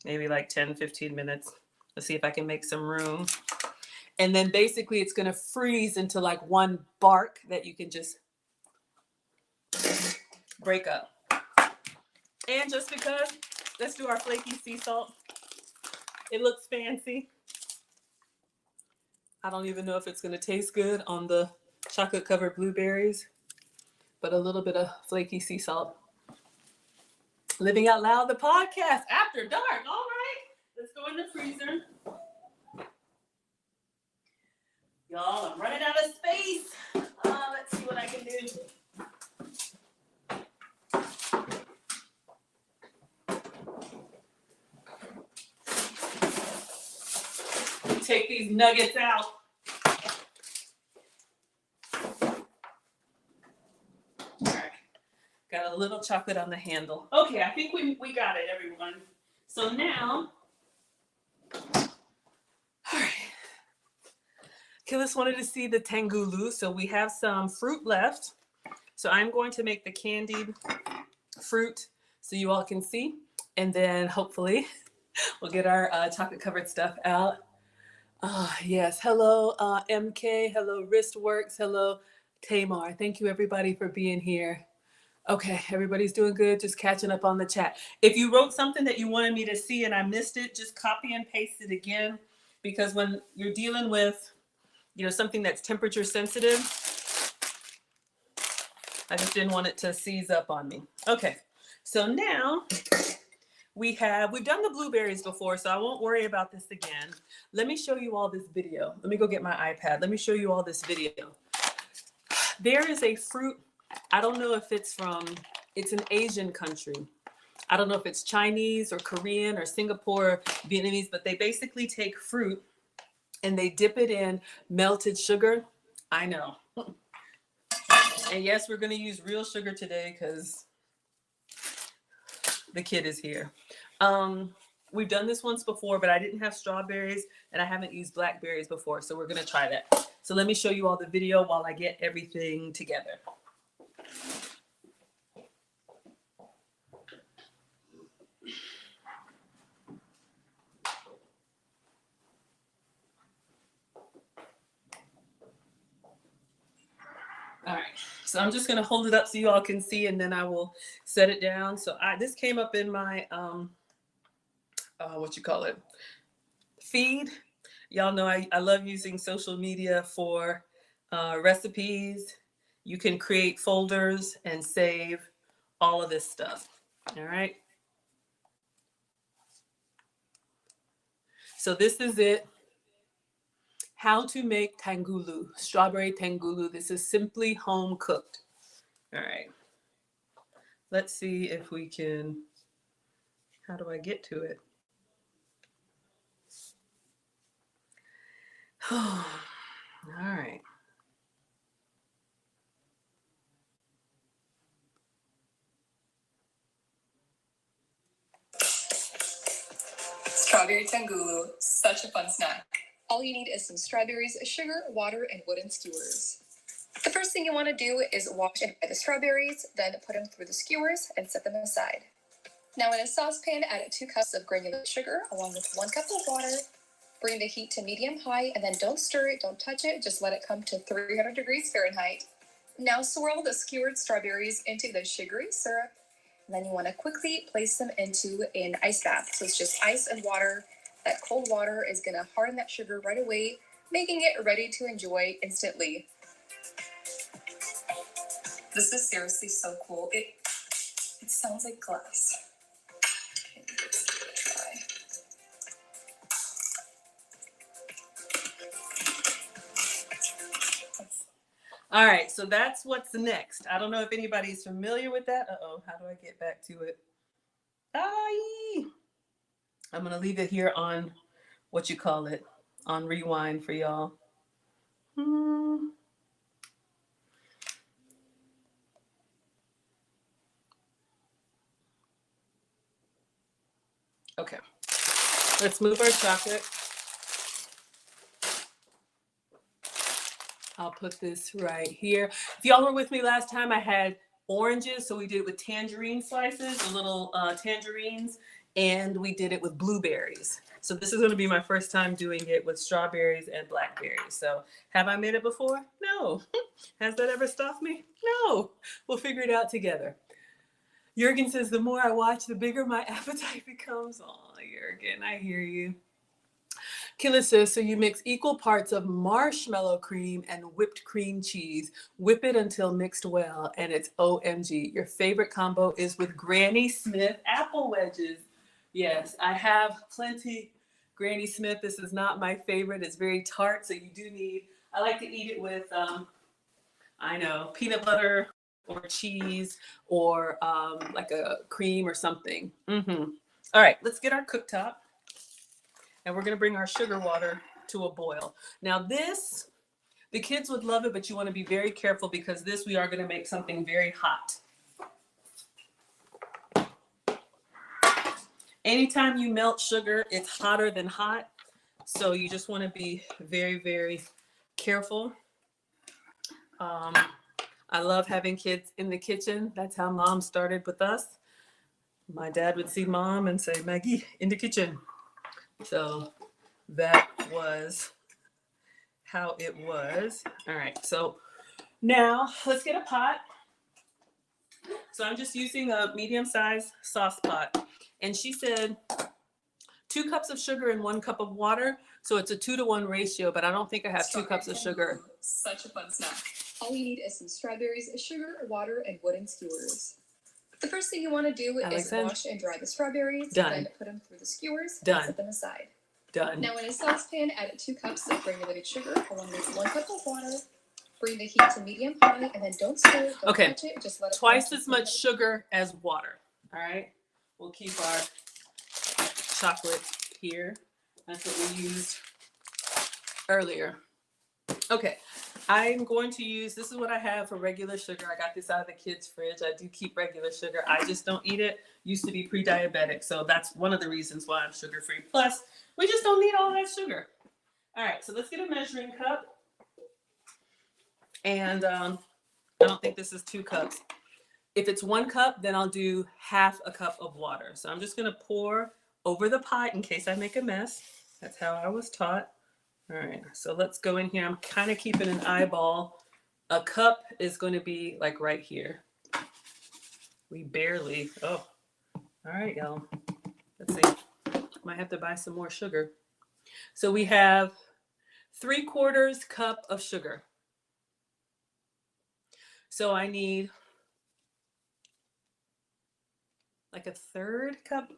Maybe like 10, 15 minutes. Let's see if I can make some room. And then basically it's going to freeze into like one bark that you can just break up. And just because, let's do our flaky sea salt. It looks fancy. I don't even know if it's going to taste good on the chocolate covered blueberries, but a little bit of flaky sea salt. Living Out Loud, the podcast after dark. All right, let's go in the freezer. Y'all, I'm running out of space. Let's see what I can do. Take these nuggets out. All right. Got a little chocolate on the handle. Okay, I think we got it, everyone. So now, all right. Killis wanted to see the tangulu, so we have some fruit left. So I'm going to make the candied fruit so you all can see. And then hopefully we'll get our chocolate covered stuff out. Yes. Hello, MK. Hello, Wristworks. Hello, Tamar. Thank you, everybody, for being here. Okay, everybody's doing good. Just catching up on the chat. If you wrote something that you wanted me to see and I missed it, just copy and paste it again. Because when you're dealing with, something that's temperature sensitive, I just didn't want it to seize up on me. Okay, so now we've done the blueberries before, so I won't worry about this again. Let me show you all this video. Let me go get my iPad. Let me show you all this video. There is a fruit, I don't know if it's an Asian country. I don't know if it's Chinese or Korean or Singapore, or Vietnamese, but they basically take fruit and they dip it in melted sugar. I know. And yes, we're gonna use real sugar today because the kid is here. We've done this once before, but I didn't have strawberries and I haven't used blackberries before, so we're gonna try that. So let me show you all the video while I get everything together. All right, so I'm just gonna hold it up so you all can see, and then I will set it down. So this came up in my feed. Y'all know I love using social media for recipes. You can create folders and save all of this stuff. All right. So this is it. How to make tangulu, strawberry tangulu. This is simply home cooked. All right. Let's see if we can, how do I get to it? All right. Strawberry tangulu, such a fun snack. All you need is some strawberries, sugar, water, and wooden skewers. The first thing you want to do is wash and dry the strawberries, then put them through the skewers and set them aside. Now in a saucepan, add 2 cups of granulated sugar along with 1 cup of water. Bring the heat to medium-high and then don't stir it, don't touch it, just let it come to 300 degrees Fahrenheit. Now swirl the skewered strawberries into the sugary syrup. And then you want to quickly place them into an ice bath. So it's just ice and water. That cold water is going to harden that sugar right away, making it ready to enjoy instantly. This is seriously so cool. It sounds like glass. Okay, let's give it a try. All right, so that's what's next. I don't know if anybody's familiar with that. Uh-oh, how do I get back to it? I'm gonna leave it here on, on rewind for y'all. Okay, let's move our chocolate. I'll put this right here. If y'all were with me last time, I had oranges, so we did it with tangerine slices, the little tangerines, and we did it with blueberries. So this is going to be my first time doing it with strawberries and blackberries. So have I made it before? No. Has that ever stopped me? No. We'll figure it out together. Jurgen says, the more I watch, the bigger my appetite becomes. Oh, Jurgen, I hear you. Killa says, so you mix equal parts of marshmallow cream and whipped cream cheese. Whip it until mixed well, and it's OMG. Your favorite combo is with Granny Smith apple wedges. Yes, I have plenty Granny Smith. This is not my favorite. It's very tart, so you do need I like to eat it with, I know, peanut butter or cheese or like a cream or something. All right, let's get our cooktop. And we're going to bring our sugar water to a boil. Now this, the kids would love it, but you want to be very careful because this, we are going to make something very hot. Anytime you melt sugar, it's hotter than hot. So you just want to be very, very careful. I love having kids in the kitchen. That's how mom started with us. My dad would see mom and say, Maggie, in the kitchen. So that was how it was. All right, so now let's get a pot. So I'm just using a medium-sized sauce pot. And she said 2 cups of sugar and 1 cup of water. So it's a 2-to-1 ratio, but I don't think I have 2 cups of sugar. Such a fun snack. All you need is some strawberries, sugar, water, and wooden skewers. The first thing you want to do is wash and dry the strawberries. Done. Then put them through the skewers Done. and set them aside. Done. Now in a saucepan, add 2 cups of granulated sugar along with 1 cup of water. Bring the heat to medium high and then don't stir. Don't touch it. Just let it twice as much sugar as water. All right. We'll keep our chocolate here. That's what we used earlier. Okay. I'm going to use, this is what I have for regular sugar. I got this out of the kids' fridge. I do keep regular sugar. I just don't eat it. Used to be pre-diabetic. So that's one of the reasons why I'm sugar-free. Plus, we just don't need all that sugar. All right. So let's get a measuring cup. And I don't think this is 2 cups. If it's 1 cup, then I'll do half a cup of water. So I'm just going to pour over the pot in case I make a mess. That's how I was taught. All right, so let's go in here. I'm kind of keeping an eyeball. A cup is going to be like right here. We barely, oh, all right, y'all. Let's see. Might have to buy some more sugar. So we have 3/4 cup of sugar. So I need like a 1/3 cup.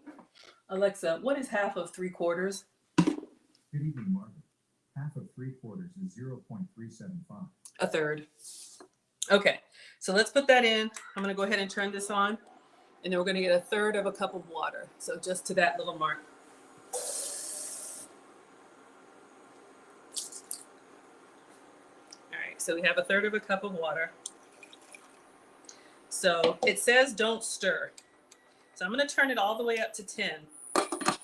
Alexa, what is half of 3/4? Good evening, Margaret. Half of 3/4 is 0.375. A 1/3. Okay, so let's put that in. I'm gonna go ahead and turn this on, and then we're gonna get a 1/3 of a cup of water. So just to that little mark. All right, so we have a 1/3 of a cup of water. So it says don't stir. So I'm gonna turn it all the way up to 10. Put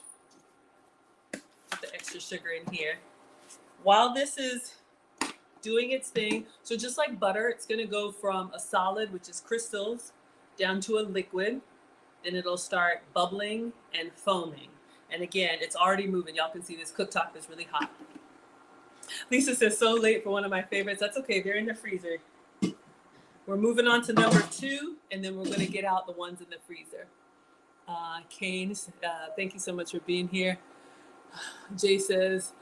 the extra sugar in here. While this is doing its thing, so just like butter, it's gonna go from a solid, which is crystals, down to a liquid. Then it'll start bubbling and foaming. And again, it's already moving. Y'all can see this cooktop is really hot. Lisa says, so late for one of my favorites. That's okay, they're in the freezer. We're moving on to number 2, and then we're gonna get out the ones in the freezer. Kane, thank you so much for being here. Jay says,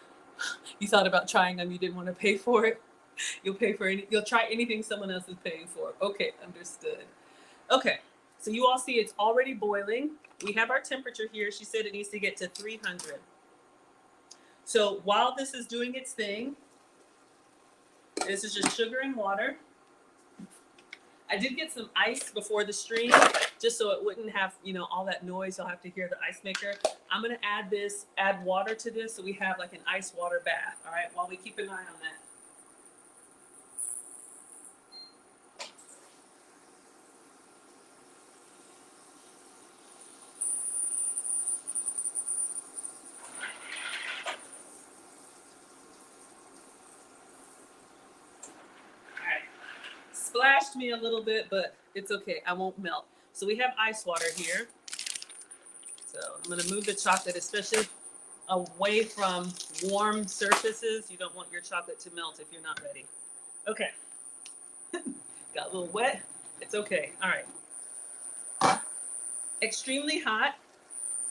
you thought about trying them, you didn't want to pay for it. You'll try anything someone else is paying for. Okay, understood. Okay, so you all see it's already boiling. We have our temperature here. She said it needs to get to 300. So while this is doing its thing, this is just sugar and water. I did get some ice before the stream, just so it wouldn't have, all that noise. You'll have to hear the ice maker. I'm gonna add water to this, so we have like an ice water bath. All right, while we keep an eye on that. All right, splashed me a little bit, but it's okay. I won't melt. So we have ice water here. So I'm gonna move the chocolate, especially away from warm surfaces. You don't want your chocolate to melt if you're not ready. Okay. Got a little wet. It's okay. All right. Extremely hot.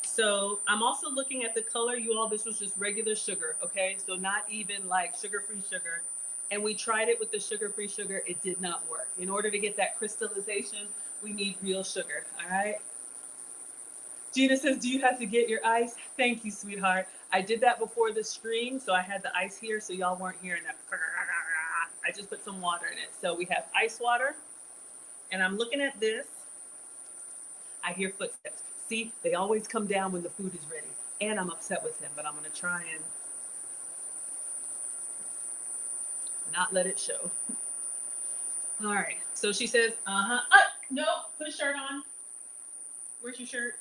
So I'm also looking at the color. You all, this was just regular sugar, okay? So not even like sugar-free sugar. And we tried it with the sugar-free sugar. It did not work. In order to get that crystallization, we need real sugar, all right? Gina says, do you have to get your ice? Thank you, sweetheart. I did that before the stream, so I had the ice here, so y'all weren't hearing that. I just put some water in it. So we have ice water, and I'm looking at this. I hear footsteps. See, they always come down when the food is ready. And I'm upset with him, but I'm gonna try and not let it show. All right, so she says, no, put a shirt on. Where's your shirt?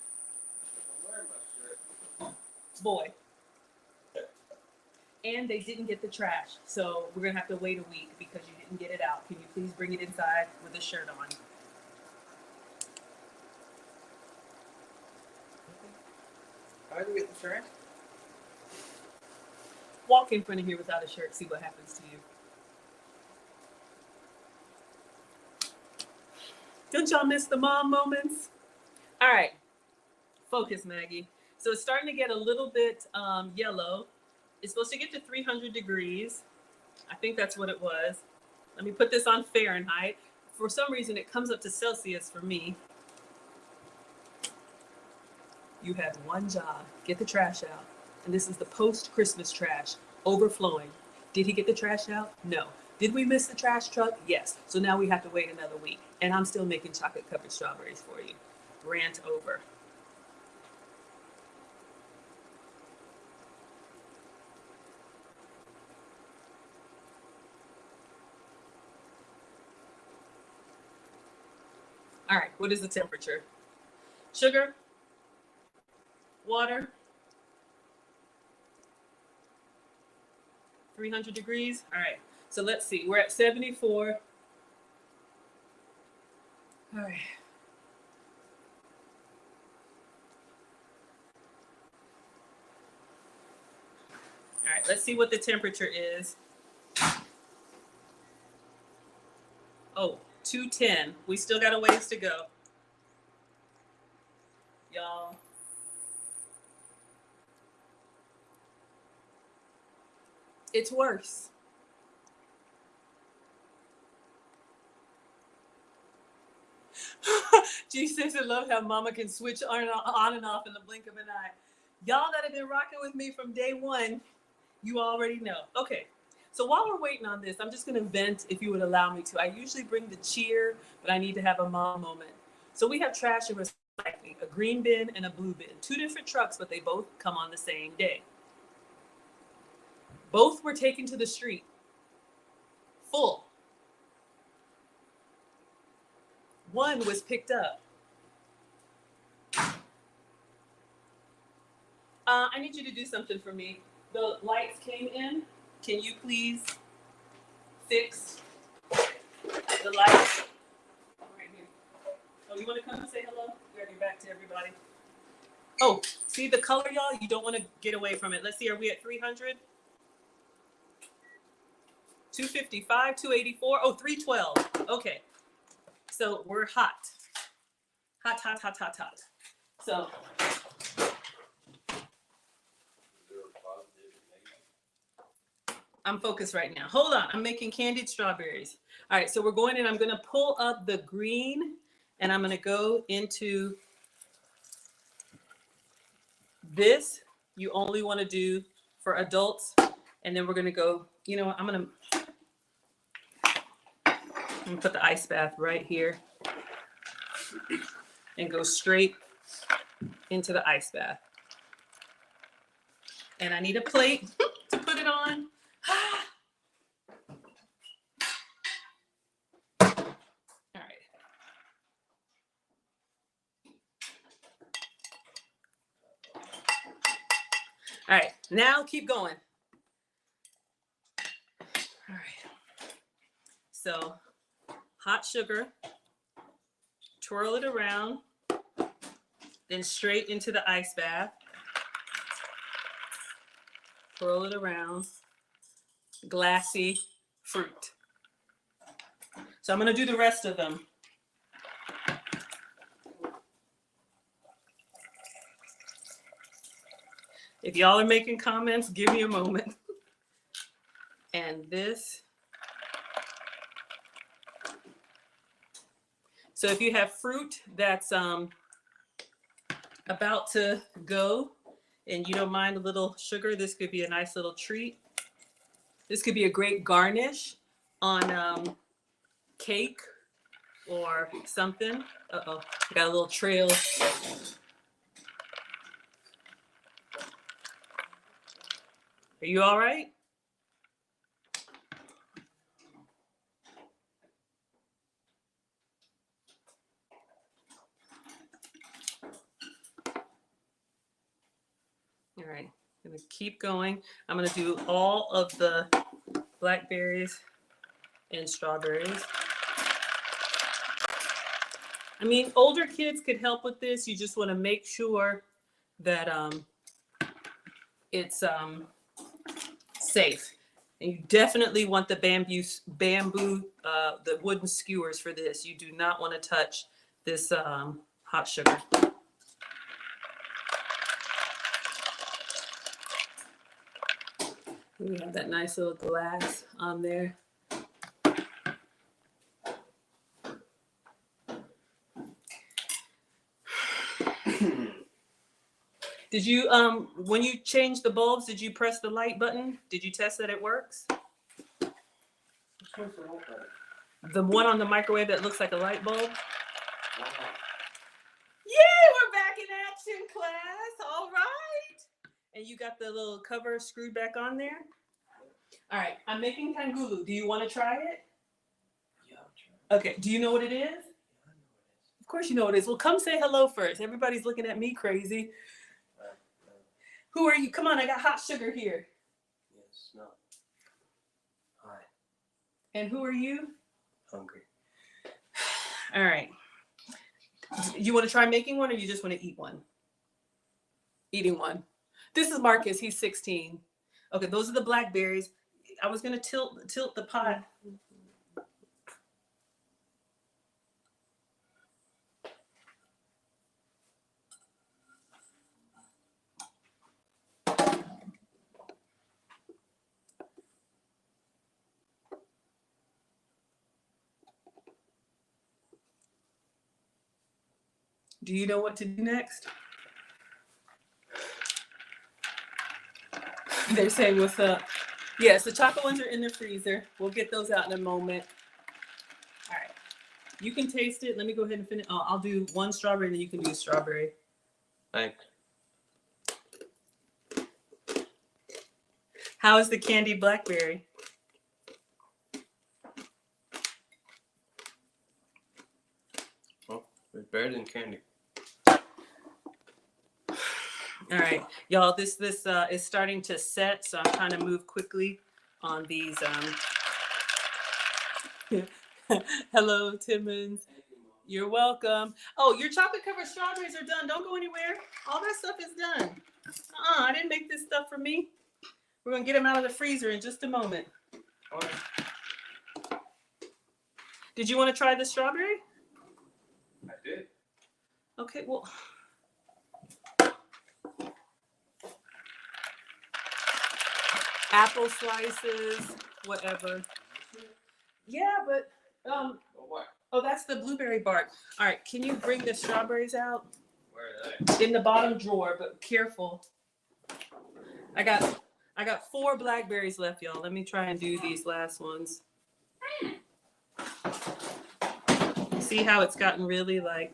I'm wearing my shirt. Boy. And they didn't get the trash, so we're gonna have to wait a week because you didn't get it out. Can you please bring it inside with a shirt on? How do you get the shirt? Walk in front of here without a shirt, see what happens to you. Don't y'all miss the mom moments? All right, focus, Maggie. So it's starting to get a little bit yellow. It's supposed to get to 300 degrees. I think that's what it was. Let me put this on Fahrenheit. For some reason, it comes up to Celsius for me. You have one job, get the trash out. And this is the post-Christmas trash, overflowing. Did he get the trash out? No. Did we miss the trash truck? Yes. So now we have to wait another week. And I'm still making chocolate-covered strawberries for you. Rant over. All right, what is the temperature? Sugar? Water? 300 degrees? All right, so let's see. We're at 74. All right. All right, let's see what the temperature is. Oh, 210. We still got a ways to go. Y'all. It's worse. Jesus, I love how mama can switch on and off in the blink of an eye. Y'all that have been rocking with me from day one, you already know. Okay, so while we're waiting on this, I'm just gonna vent if you would allow me to. I usually bring the cheer, but I need to have a mom moment. So we have trash and recycling, a green bin and a blue bin. Two different trucks, but they both come on the same day. Both were taken to the street, full. One was picked up. I need you to do something for me. The lights came in. Can you please fix the lights? Right here. Oh, you want to come and say hello? Grab your back to everybody. Oh, see the color, y'all? You don't want to get away from it. Let's see, are we at 300? 255, 284, oh, 312. Okay, so we're hot. Hot, hot, hot, hot, hot. So, I'm focused right now. Hold on, I'm making candied strawberries. All right, so we're going in, I'm gonna pull up the green and I'm gonna go into this. You only wanna do for adults. And then we're gonna go, you know what, I'm gonna put the ice bath right here and go straight into the ice bath. And I need a plate to put it on. All right. All right, now keep going. All right. So, hot sugar, twirl it around, then straight into the ice bath. Twirl it around. Glassy fruit. So I'm gonna do the rest of them. If y'all are making comments, give me a moment. And this. So if you have fruit that's about to go and you don't mind a little sugar, this could be a nice little treat. This could be a great garnish on cake or something. Uh-oh, I got a little trail. Are you all right? All right, I'm gonna keep going. I'm gonna do all of the blackberries and strawberries. I mean, older kids could help with this. You just want to make sure that it's safe. And you definitely want the bamboo, the wooden skewers for this. You do not want to touch this hot sugar. We have that nice little glass on there. Did you, when you change the bulbs, did you press the light button? Did you test that it works? The one on the microwave that looks like a light bulb? Wow. Yay, we're back in action, class. All right. And you got the little cover screwed back on there? All right, I'm making kangulu. Do you want to try it? Yeah, I'll try. Okay, do you know what it is? Yeah, I know what it is. Of course you know what it is. Well, come say hello first. Everybody's looking at me crazy. Who are you? Come on, I got hot sugar here. Yes, no. Hi. And who are you? Hungry. All right. You want to try making one or you just want to eat one? Eating one. This is Marcus. He's 16. Okay, those are the blackberries. I was going to tilt the pot. Do you know what to do next? They're saying what's up. Yes, the chocolate ones are in the freezer. We'll get those out in a moment. All right. You can taste it. Let me go ahead and finish. Oh, I'll do one strawberry and then you can do strawberry. Thanks. How is the candied blackberry? Well, it's better than candy. All right, y'all, this is starting to set, so I'm trying to move quickly on these. Hello, Timmons. You're welcome. Oh, your chocolate covered strawberries are done. Don't go anywhere. All that stuff is done. I didn't make this stuff for me. We're gonna get them out of the freezer in just a moment. Oh, Did you want to try the strawberry? I did. Okay, well. Apple slices, whatever. Yeah, but Oh, what? oh, that's the blueberry bark. All right, can you bring the strawberries out? Where are they? In the bottom drawer, but careful. I got 4 blackberries left, y'all. Let me try and do these last ones. See how it's gotten really like.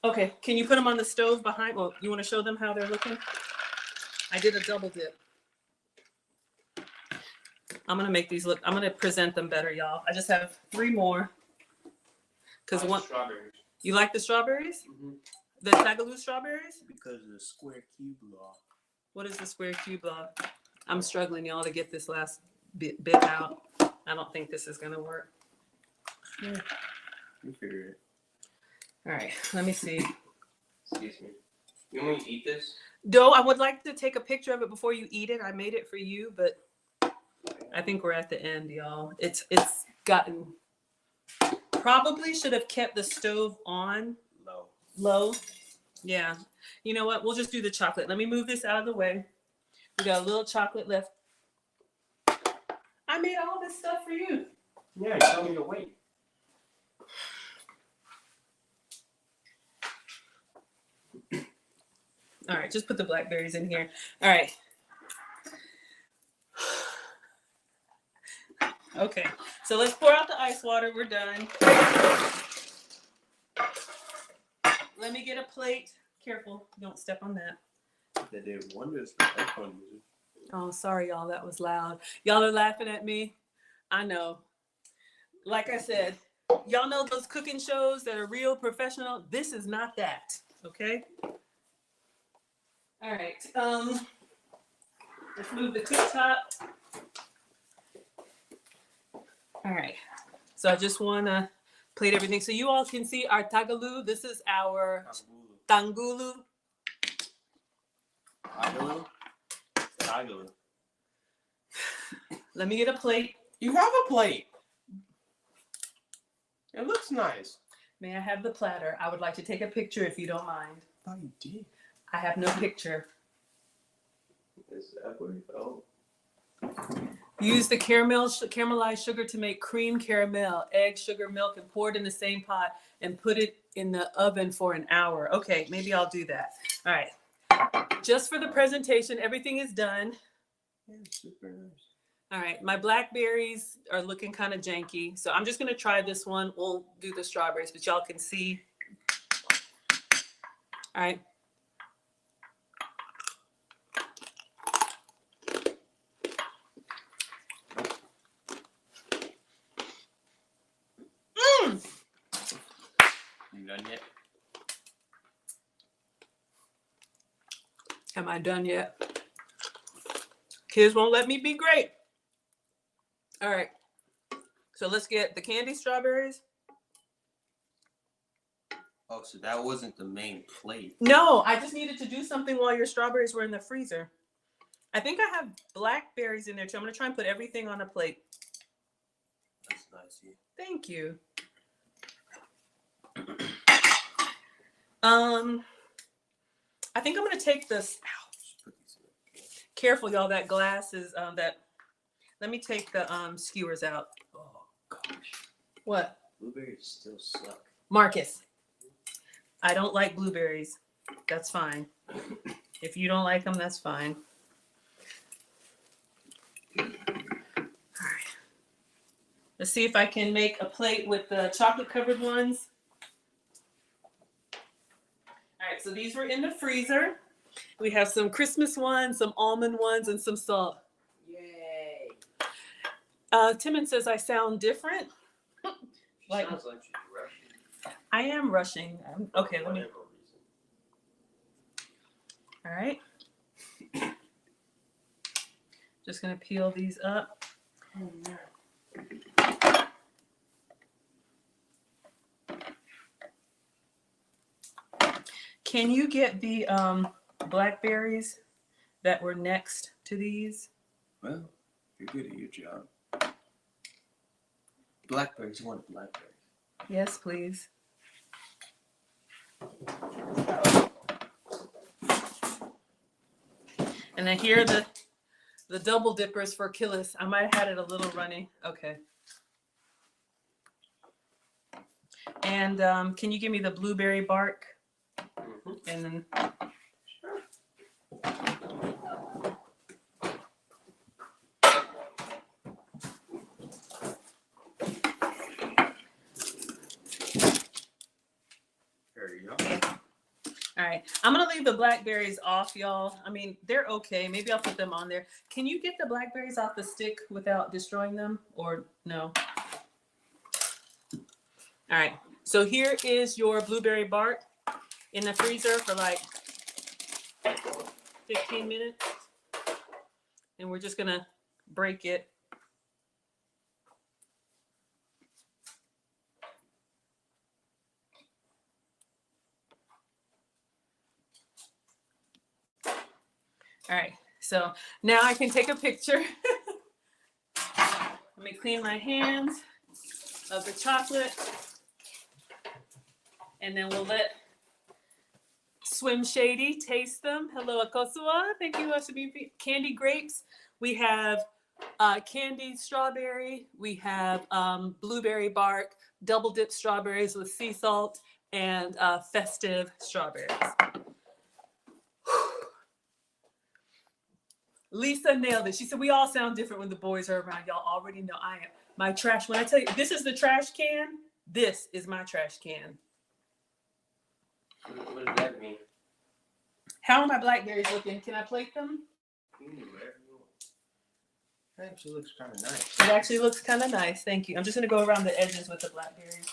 Okay, can you put them on the stove behind? Well, you want to show them how they're looking? I did a double dip. I'm gonna make these look. I'm gonna present them better, y'all. I just have 3 more. Cause one. Strawberries. You like the strawberries? Mm-hmm. The Tagaloo strawberries? Because of the square cube law. What is the square cube law? I'm struggling, y'all, to get this last bit out. I don't think this is gonna work. You figure it. All right, let me see. Excuse me. You want me to eat this? Doe, I would like to take a picture of it before you eat it. I made it for you, but I think we're at the end, y'all. It's gotten. Probably should have kept the stove on low. Yeah. You know what? We'll just do the chocolate. Let me move this out of the way. We got a little chocolate left. I made all this stuff for you. Yeah, tell me to wait. All right, just put the blackberries in here. All right. Okay, so let's pour out the ice water. We're done. Let me get a plate. Careful, don't step on that. They did wonders for headphone users. Oh, sorry, y'all. That was loud. Y'all are laughing at me. I know. Like I said, y'all know those cooking shows that are real professional? This is not that. Okay? All right. Let's move the cooktop. All right. So I just want to plate everything. So you all can see our tagalu. This is our tangulu. Tagalu? Tagalu. Let me get a plate. You have a plate. It looks nice. May I have the platter? I would like to take a picture if you don't mind. I thought you did. I have no picture. Is that where? Oh. Use the caramelized sugar to make cream caramel, egg, sugar, milk, and pour it in the same pot and put it in the oven for an hour. Okay, maybe I'll do that. All right. Just for the presentation, everything is done. Yeah, super nice. All right, my blackberries are looking kind of janky, so I'm just gonna try this one. We'll do the strawberries, but y'all can see. All right. You done yet? Am I done yet? Kids won't let me be great. All right. So let's get the candy strawberries. Oh, so that wasn't the main plate. No, I just needed to do something while your strawberries were in the freezer. I think I have blackberries in there too. I'm gonna try and put everything on a plate. That's nice. Yeah. Thank you. I think I'm gonna take this. Ow. Just put these in. Careful, y'all. That glass is that. Let me take the skewers out. Oh gosh. What? Blueberries still suck. Marcus. I don't like blueberries. That's fine. If you don't like them, that's fine. All right. Let's see if I can make a plate with the chocolate covered ones. All right, so these were in the freezer. We have some Christmas ones, some almond ones, and some salt. Yay. Timon says I sound different. Like- Sounds like she's rushing. I am rushing. Okay, For let me. whatever reason. All right. Just gonna peel these up. Oh no. Can you get the blackberries that were next to these? Well, you're good at your job. Blackberries, you want blackberries. Yes, please. And then here are the double dippers for Killis. I might have had it a little runny. Okay. And can you give me the blueberry bark? And then There you go. all right. I'm gonna leave the blackberries off, y'all. I mean, they're okay. Maybe I'll put them on there. Can you get the blackberries off the stick without destroying them? Or no? All right. So here is your blueberry bark in the freezer for like 15 minutes. And we're just gonna break it. All right, so now I can take a picture. Let me clean my hands of the chocolate. And then we'll let Swim Shady taste them. Hello, Akosua. Thank you, Ashabi. Candy grapes. We have candied strawberry. We have blueberry bark, double dip strawberries with sea salt, and festive strawberries. Lisa nailed it. She said, we all sound different when the boys are around. Y'all already know I am. My trash, when I tell you, this is the trash can, this is my trash can. What does that mean? How are my blackberries looking? Can I plate them? That actually looks kind of nice. It actually looks kind of nice. Thank you. I'm just going to go around the edges with the blackberries.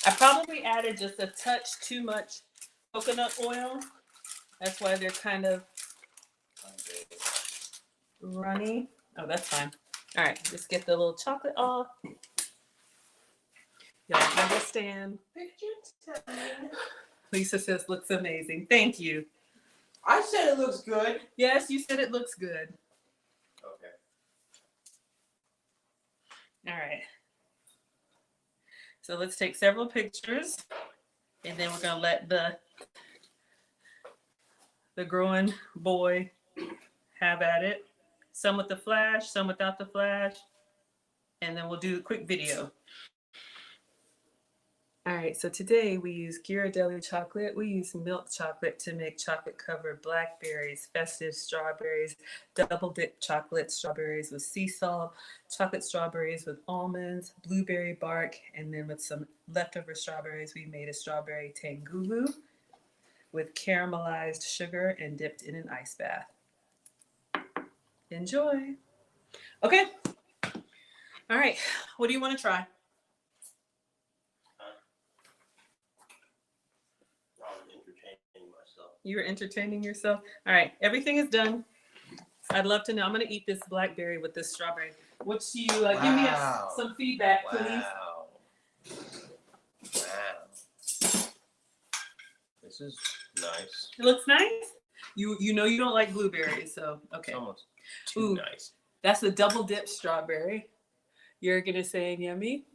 I probably added just a touch too much coconut oil. That's why they're kind of runny. Oh, that's fine. All right, just get the little chocolate off. Y'all understand? Lisa says looks amazing. Thank you. I said it looks good. Yes, you said it looks good. Okay. All right. So let's take several pictures, and then we're gonna let the growing boy have at it. Some with the flash, some without the flash, and then we'll do a quick video. All right, so today we use Ghirardelli chocolate. We use milk chocolate to make chocolate covered blackberries, festive strawberries, double dip chocolate strawberries with sea salt, chocolate strawberries with almonds, blueberry bark, and then with some leftover strawberries, we made a strawberry tangulu with caramelized sugar and dipped in an ice bath. Enjoy. Okay. All right, what do you want to try? You were entertaining yourself? All right, everything is done. I'd love to know. I'm going to eat this blackberry with this strawberry. What's you give me some feedback, please? Wow. Wow. This is nice. It looks nice. You know you don't like blueberries, so okay. It's almost too nice. That's the double dip strawberry. You're going to say yummy?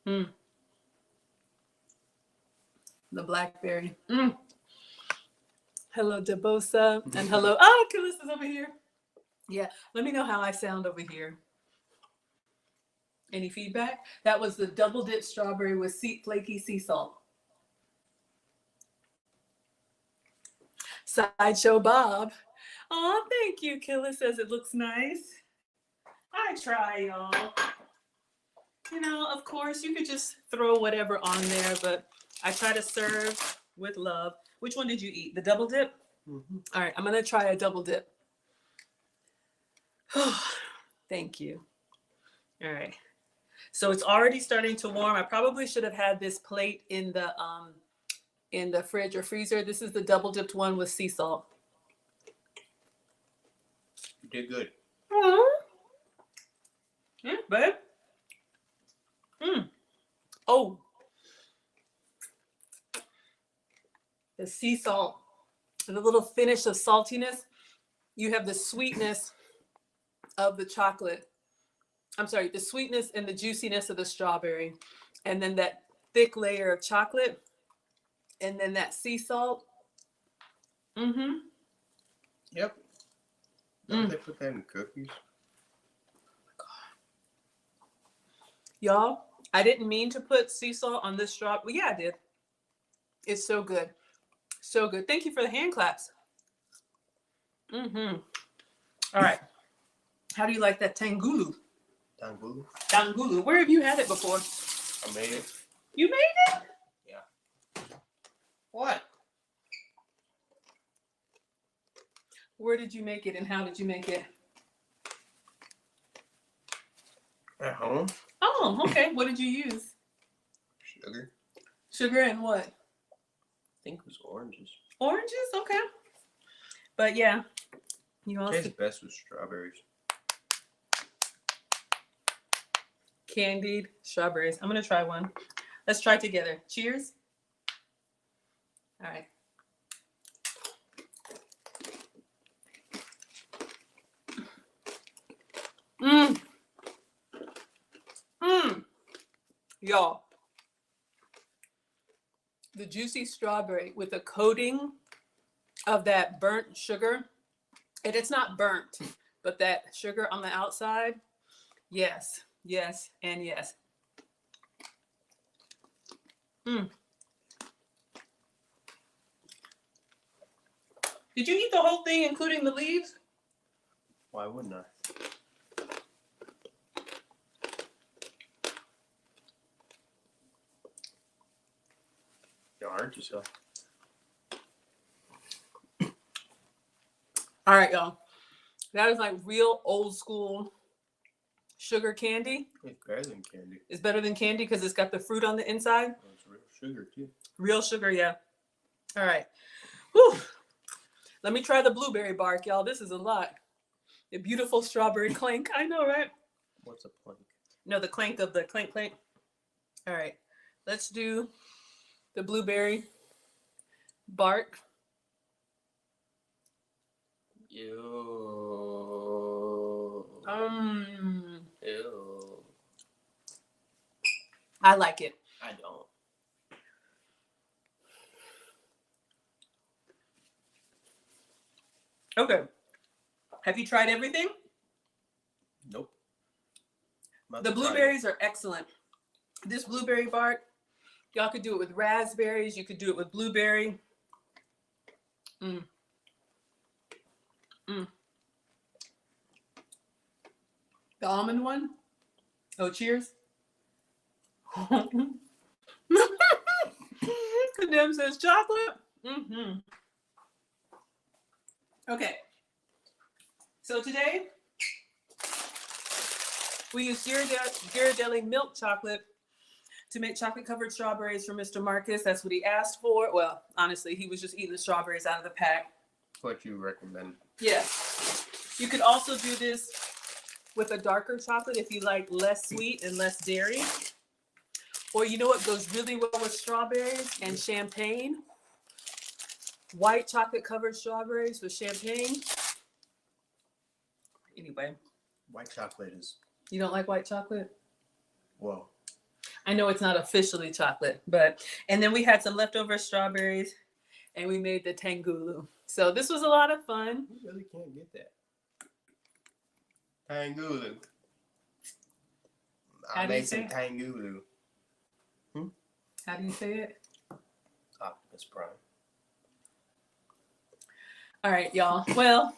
Mm. The blackberry. Mm. Hello, Debosa. And hello. Oh, Callista's over here. Yeah, let me know how I sound over here. Any feedback? That was the double dip strawberry with flaky sea salt. Sideshow Bob. Oh, thank you. Killa says it looks nice. I try, y'all. You know, of course, you could just throw whatever on there, but I try to serve with love. Which one did you eat? The double dip? Mm-hmm. All right, I'm going to try a double dip. Thank you. All right. So it's already starting to warm. I probably should have had this plate in the fridge or freezer. This is the double dipped one with sea salt. You did good. Yeah, babe. Oh, the sea salt and a little finish of saltiness. You have the sweetness of the chocolate. I'm sorry, the sweetness and the juiciness of the strawberry, and then that thick layer of chocolate, and then that sea salt. Yep. Don't they put that in cookies? Y'all, I didn't mean to put sea salt on this straw. Well, yeah, I did. It's so good. So good. Thank you for the hand claps. All right. How do you like that tangulu? Tangulu? Tangulu. Where have you had it before? I made it. You made it? Yeah. What? Where did you make it and how did you make it? At home? Oh, okay. What did you use? Sugar. Sugar and what? I think it was oranges. Oranges? Okay. But yeah, you also Tastes best with strawberries. candied strawberries. I'm gonna try one. Let's try together. Cheers. All right. Y'all, the juicy strawberry with a coating of that burnt sugar, and it's not burnt, but that sugar on the outside. Yes, yes, and yes. Did you eat the whole thing, including the leaves? Why wouldn't I? You hurt yourself. All right, y'all. That is like real old school sugar candy. It's better than candy. It's better than candy because it's got the fruit on the inside. Oh, it's real sugar too. Real sugar, yeah. All right. Whew. Let me try the blueberry bark, y'all. This is a lot. The beautiful strawberry clank. I know, right? What's a plank? No, the clank of the clank clank. All right. Let's do the blueberry bark. Ew. Ew. I like it. I don't. Okay. Have you tried everything? Nope. About The to try it. blueberries are excellent. This blueberry bark, y'all could do it with raspberries. You could do it with blueberry. Mm. Mm. The almond one? Oh, cheers. Condemn says chocolate. Mm-hmm. Okay. So today, we use Ghirardelli milk chocolate to make chocolate-covered strawberries for Mr. Marcus. That's what he asked for. Well, honestly, he was just eating the strawberries out of the pack. What you recommend? Yeah. You could also do this with a darker chocolate if you like less sweet and less dairy. Or you know what goes really well with strawberries and champagne? White chocolate-covered strawberries with champagne. Anyway, White chocolate is. you don't like white chocolate? Whoa. I know it's not officially chocolate, but, and then we had some leftover strawberries and we made the tangulu. So this was a lot of fun. You really can't get that. Tangulu. How I do you made some say it? tangulu. How do you say it? Optimus Prime. All right, y'all. Well,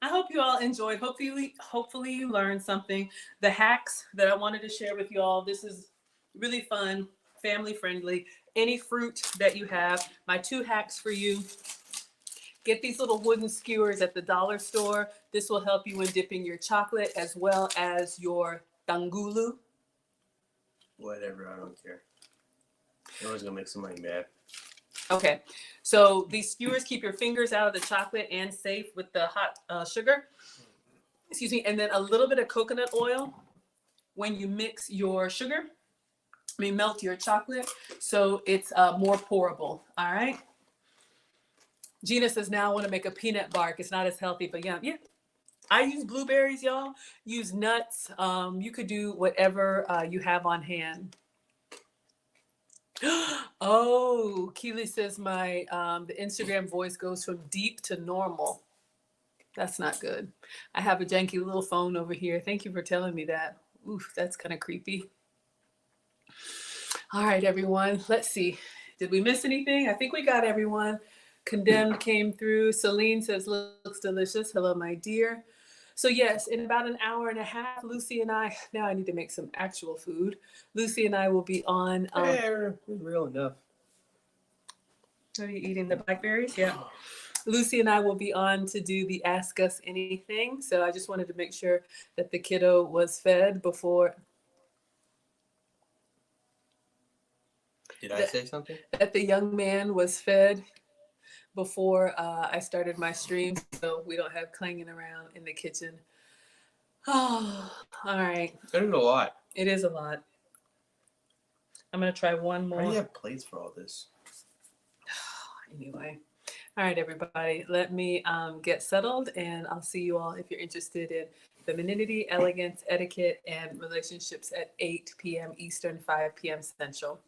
I hope you all enjoyed. Hopefully you learned something. The hacks that I wanted to share with you all. This is really fun, family friendly. Any fruit that you have. My 2 hacks for you. Get these little wooden skewers at the dollar store. This will help you when dipping your chocolate as well as your tangulu. Whatever, I don't care. You're always gonna make somebody mad. Okay, so these skewers keep your fingers out of the chocolate and safe with the hot sugar. Excuse me, and then a little bit of coconut oil when you mix your sugar. Melt your chocolate so it's more pourable. All right. Gina says now I want to make a peanut bark. It's not as healthy, but yeah. I use blueberries, y'all. Use nuts. You could do whatever you have on hand. Oh, Keely says my the Instagram voice goes from deep to normal. That's not good. I have a janky little phone over here. Thank you for telling me that. Oof, that's kind of creepy. All right, everyone. Let's see. Did we miss anything? I think we got everyone. Condemned came through. Celine says looks delicious. Hello, my dear. So yes, in about an hour and a half, Lucy and I, now I need to make some actual food. Lucy and I will be on. It's real enough. Are you eating the blackberries? Yeah. Lucy and I will be on to do the Ask Us Anything. So I just wanted to make sure that the kiddo was fed before. Did I say something? That the young man was fed before I started my stream, so we don't have clanging around in the kitchen. Oh, all right. There's a lot. It is a lot. I'm going to try one How do more. you have plates for all this? Anyway. All right, everybody. Let me get settled, and I'll see you all if you're interested in femininity, elegance, etiquette, and relationships at 8 p.m. Eastern, 5 p.m. Central.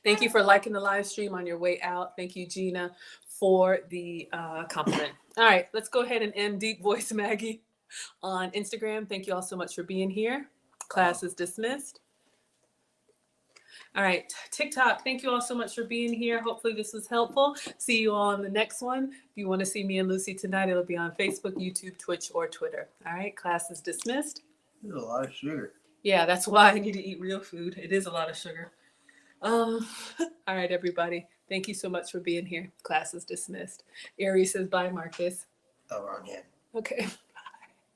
Thank you for liking the live stream on your way out. Thank you, Gina, for the compliment. All right, let's go ahead and end Deep Voice Maggie on Instagram. Thank you all so much for being here. Class is dismissed. All right, TikTok, thank you all so much for being here. Hopefully this was helpful. See you all on the next one. If you want to see me and Lucy tonight, it'll be on Facebook, YouTube, Twitch, or Twitter. All right, class is dismissed. There's a lot of sugar. Yeah, that's why I need to eat real food. It is a lot of sugar. All right, everybody. Thank you so much for being here. Class is dismissed. Aries says bye, Marcus. Oh, wrong hand. Okay.